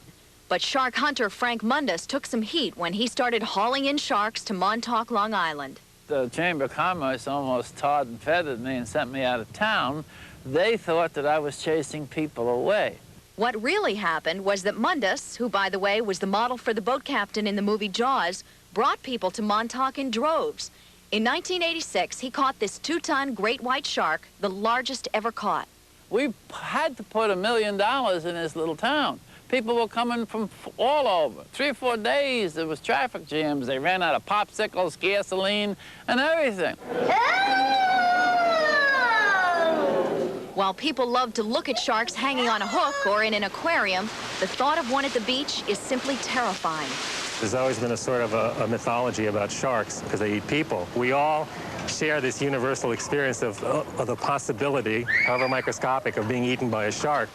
But shark hunter Frank Mundus took some heat when he started hauling in sharks to Montauk, Long Island. The Chamber of Commerce almost tarred and feathered me and sent me out of town. They thought that I was chasing people away. What really happened was that Mundus, who, by the way, was the model for the boat captain in the movie Jaws, brought people to Montauk in droves. In 1986, he caught this 2-ton great white shark, the largest ever caught. We had to put $1 million in this little town. People were coming from all over. 3 or 4 days, there was traffic jams. They ran out of popsicles, gasoline, and everything. While people love to look at sharks hanging on a hook or in an aquarium, the thought of one at the beach is simply terrifying. There's always been a sort of a mythology about sharks because they eat people. We all share this universal experience of the possibility, however microscopic, of being eaten by a shark.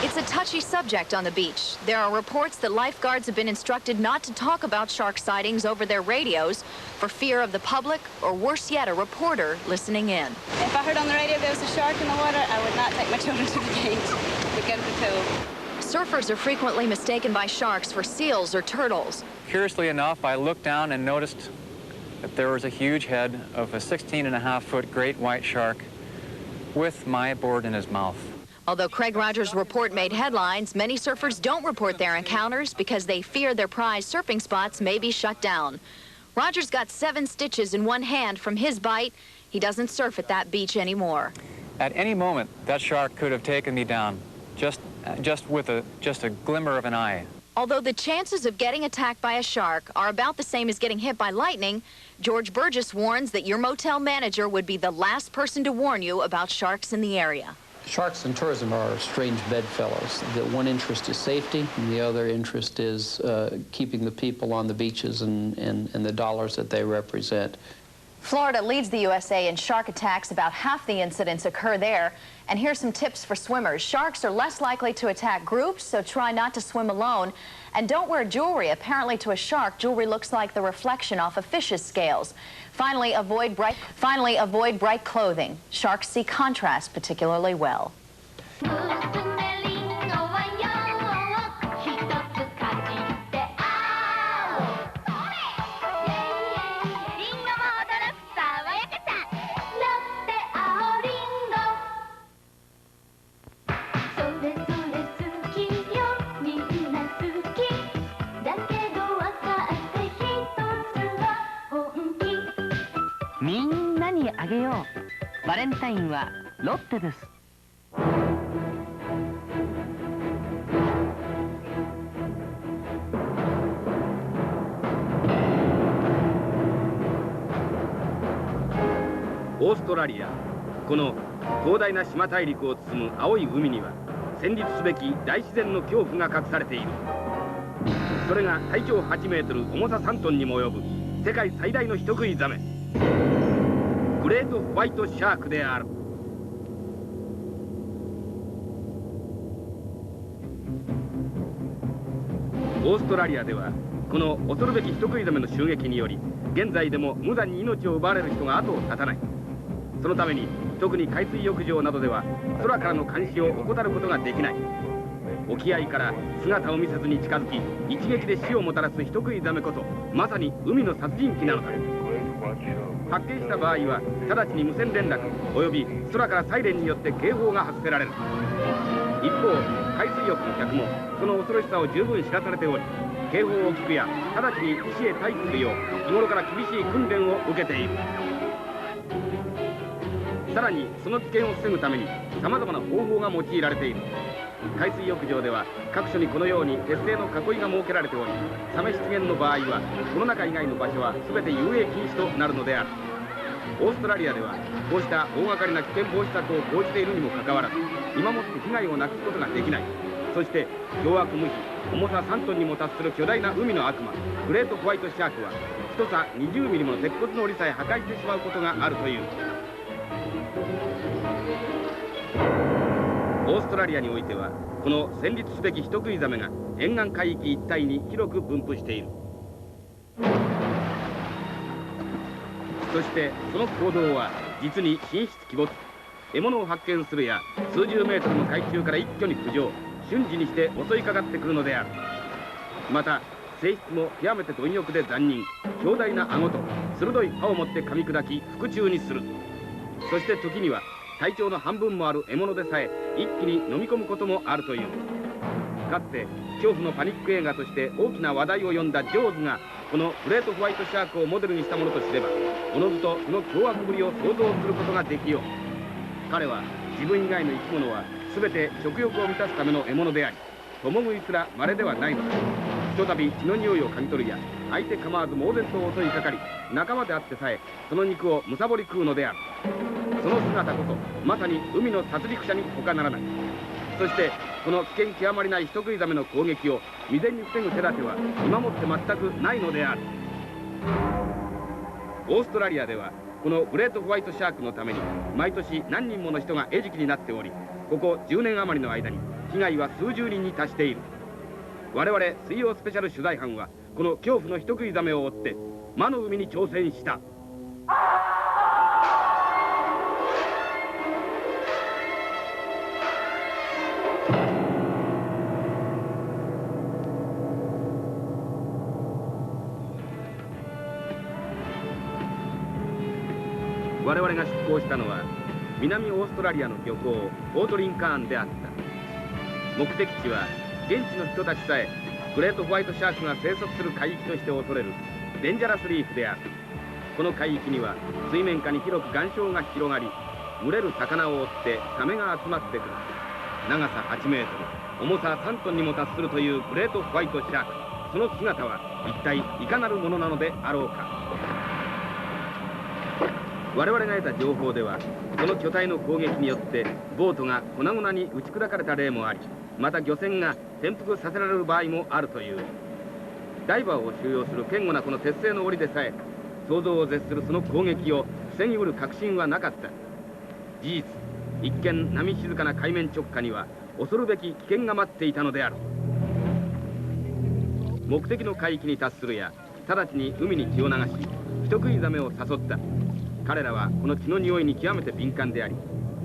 It's a touchy subject on the beach. There are reports that lifeguards have been instructed not to talk about shark sightings over their radios for fear of the public, or worse yet, a reporter listening in. If I heard on the radio there was a shark in the water, I would not take my children to the gate to get the tow. Surfers are frequently mistaken by sharks for seals or turtles. Curiously enough, I looked down and noticed that there was a huge head of a 16.5-foot great white shark with my board in his mouth. Although Craig Rogers' report made headlines, many surfers don't report their encounters because they fear their prized surfing spots may be shut down. Rogers got 7 stitches in one hand from his bite. He doesn't surf at that beach anymore. At any moment, that shark could have taken me down, just with a glimmer of an eye. Although the chances of getting attacked by a shark are about the same as getting hit by lightning, George Burgess warns that your motel manager would be the last person to warn you about sharks in the area. Sharks and tourism are strange bedfellows. The one interest is safety, and the other interest is keeping the people on the beaches and the dollars that they represent. Florida leads the USA in shark attacks. About half the incidents occur there. And here's some tips for swimmers. Sharks are less likely to attack groups, so try not to swim alone. And don't wear jewelry. Apparently, to a shark, jewelry looks like the reflection off a fish's scales. Finally, avoid bright clothing. Sharks see contrast particularly well.オーストラリア、この広大な島大陸を包む青い海には戦慄すべき大自然の恐怖が隠されている。それが体長8メートル、重さ3トンにも及ぶ世界最大の人食いザメ、グレートホワイトシャークである。オーストラリアではこの恐るべき人食いザメの襲撃により現在でも無残に命を奪われる人が後を絶たない。そのために特に海水浴場などでは空からの監視を怠ることができない。沖合から姿を見せずに近づき一撃で死をもたらす人食いザメこそまさに海の殺人鬼なのだ。発見した場合は直ちに無線連絡および空からサイレンによって警報が発せられる。一方海水浴の客もその恐ろしさを十分知らされており、警報を聞くや直ちに岸へ退避するよう日頃から厳しい訓練を受けている。さらにその危険を防ぐためにさまざまな方法が用いられている。海水浴場では各所にこのように鉄製の囲いが設けられており、サメ出現の場合はこの中以外の場所は全て遊泳禁止となるのである。オーストラリアではこうした大掛かりな危険防止策を講じているにもかかわらず、今もって被害をなくすことができない。そして凶悪無比、重さ3トンにも達する巨大な海の悪魔グレートホワイトシャークは太さ20ミリもの鉄骨の檻さえ破壊してしまうことがあるという。オーストラリアにおいてはこの戦慄すべき人食いザメが沿岸海域一帯に広く分布している。そしてその行動は実に神出鬼没。獲物を発見するや数十メートルの海中から一挙に浮上、瞬時にして襲いかかってくるのである。また性質も極めて貪欲で残忍、強大な顎と鋭い歯を持って噛み砕き腹中にする。そして時には体長の半分もある獲物でさえ一気に飲み込むこともあるという。かつて恐怖のパニック映画として大きな話題を呼んだジョーズがこのグレートホワイトシャークをモデルにしたものとすれば、おのずとその凶悪ぶりを想像することができよう。彼は自分以外の生き物は全て食欲を満たすための獲物であり、共食いすら稀ではないのだ。ひとたび血の匂いを嗅ぎ取るや相手構わず猛然と襲いかかり、仲間であってさえその肉をむさぼり食うのである。その姿こそまさに海の殺戮者に他ならない。そしてこの危険極まりない人食いザメの攻撃を未然に防ぐ手立ては今もって全くないのである。オーストラリアではこのグレートホワイトシャークのために毎年何人もの人が餌食になっており、ここ10年余りの間に被害は数十人に達している。我々水曜スペシャル取材班はこの恐怖の人食いザメを追って魔の海に挑戦した。我々が出港したのは南オーストラリアの漁港ポートリンカーンであった。目的地は現地の人たちさえグレートホワイトシャークが生息する海域として恐れるデンジャラスリーフである。この海域には水面下に広く岩礁が広がり、群れる魚を追ってサメが集まってくる。長さ8メートル、重さ3トンにも達するというグレートホワイトシャーク、その姿は一体いかなるものなのであろうか。我々が得た情報ではこの巨体の攻撃によってボートが粉々に打ち砕かれた例もあり、また漁船が転覆させられる場合もあるという。ダイバーを収容する堅固なこの鉄製の檻でさえ想像を絶するその攻撃を防ぎうる確信はなかった。事実一見波静かな海面直下には恐るべき危険が待っていたのである。目的の海域に達するや直ちに海に血を流し人食いザメを誘った。彼らはこの血の匂いに極めて敏感であり、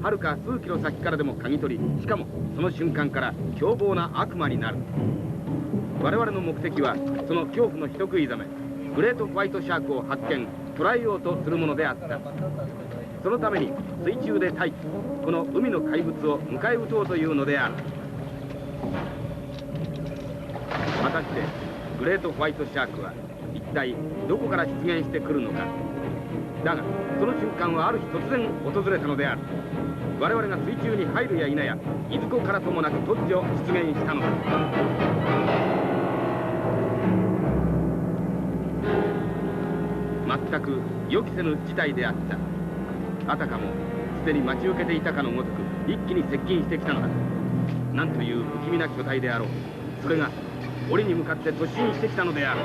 はるか数キロ先からでも嗅ぎ取り、しかもその瞬間から凶暴な悪魔になる。我々の目的はその恐怖の人食いザメグレートホワイトシャークを発見捕らえようとするものであった。そのために水中で待機、この海の怪物を迎え撃とうというのである。果たしてグレートホワイトシャークは一体どこから出現してくるのか。だがその瞬間はある日突然訪れたのである。我々が水中に入るや否やいずこからともなく突如出現したのだ。全く予期せぬ事態であった。あたかもすでに待ち受けていたかのごとく一気に接近してきたのだ。なんという不気味な巨体であろう。それが檻に向かって突進してきたのである。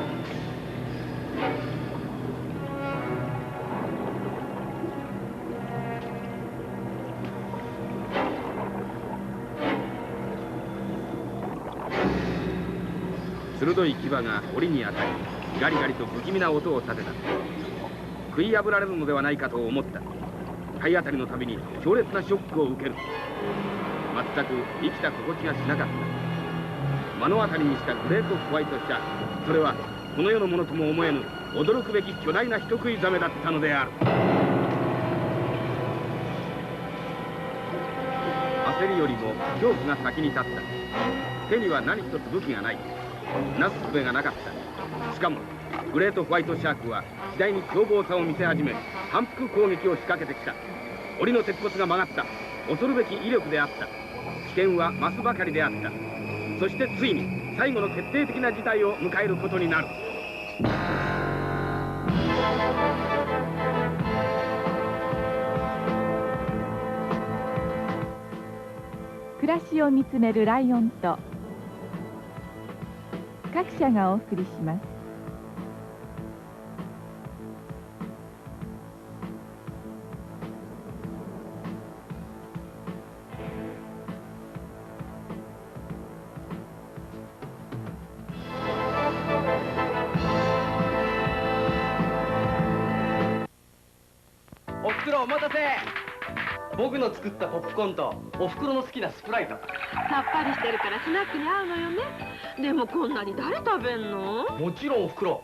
鋭い牙が檻に当たりガリガリと不気味な音を立てた。食い破られるのではないかと思った。体当たりのたびに強烈なショックを受ける。全く生きた心地がしなかった。目の当たりにしたグレートホワイトシャーク、それはこの世のものとも思えぬ驚くべき巨大な人食いザメだったのである。焦りよりも恐怖が先に立った。手には何一つ武器がない。なすすべがなかった。しかもグレートホワイトシャークは次第に凶暴さを見せ始め、反復攻撃を仕掛けてきた。檻の鉄骨が曲がった。恐るべき威力であった。危険は増すばかりであった。そしてついに最後の決定的な事態を迎えることになる。暮らしを見つめるライオンと各社がお送りします。おふくろお待たせ。僕の作ったポップコーンとおふくろの好きなスプライト。さっぱりしてるからスナックに合うのよね。でもこんなに誰食べんの？もちろんおふくろ。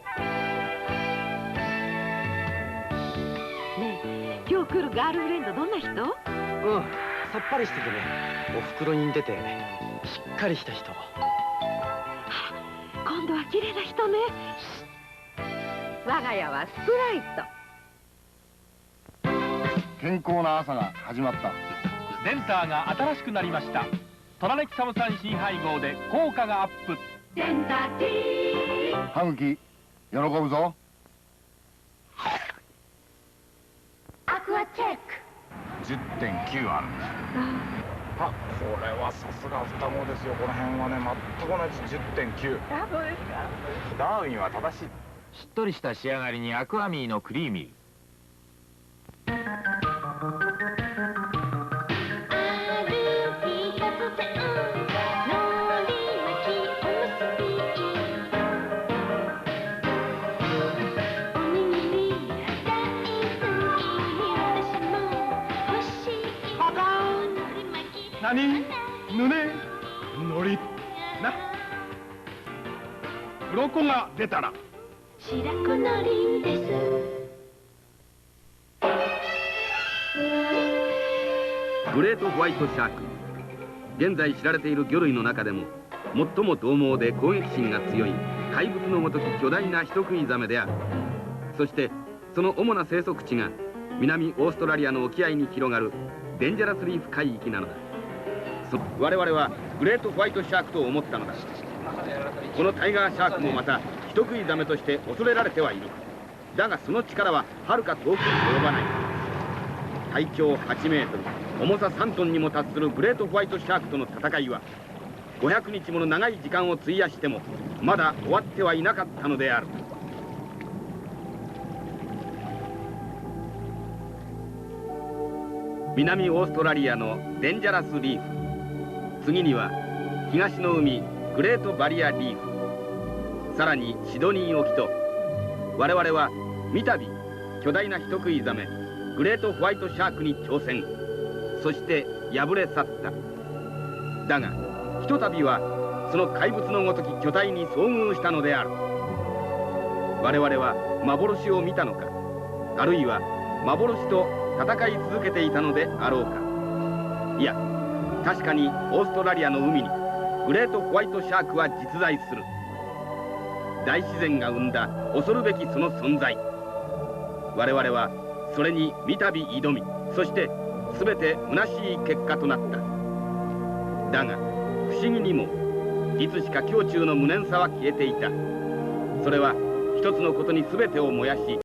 ねえ、今日来るガールフレンドどんな人？さっぱりしててね、おふくろに似ててしっかりした人。今度は綺麗な人ね。我が家はスプライト。健康な朝が始まった。デンターが新しくなりました。トラネキサム酸新配合で効果がアップ。デンタティー。歯茎喜ぶぞ。アクアチェック。10.9あるんだ。あ、これはさすが双子ですよ。この辺はね、全く同じ10.9。あ、そうですか。ダーウィンは正しい。しっとりした仕上がりにアクアミーのクリーミー。何？ぬねのりな。鱗が出たら白子のりです。グレートホワイトシャーク、現在知られている魚類の中でも最も獰猛で攻撃心が強い怪物のごとき巨大な人食いザメである。そしてその主な生息地が南オーストラリアの沖合に広がるデンジャラスリーフ海域なのだ。我々はグレートホワイトシャークと思ったのだ。このタイガーシャークもまた人食いザメとして恐れられてはいる。だがその力ははるか遠くに及ばない。体長8メートル、重さ3トンにも達するグレートホワイトシャークとの戦いは500日もの長い時間を費やしてもまだ終わってはいなかったのである。南オーストラリアのデンジャラスリーフ、次には東の海グレートバリアリーフ、さらにシドニー沖と我々は三度巨大な人食いザメグレートホワイトシャークに挑戦、そして敗れ去った。だがひとたびはその怪物のごとき巨体に遭遇したのである。我々は幻を見たのか、あるいは幻と戦い続けていたのであろうか。いや、確かにオーストラリアの海にグレートホワイトシャークは実在する。大自然が生んだ恐るべきその存在、我々はそれに三度挑み、そして全て虚しい結果となった。だが不思議にもいつしか胸中の無念さは消えていた。それは一つのことに全てを燃やし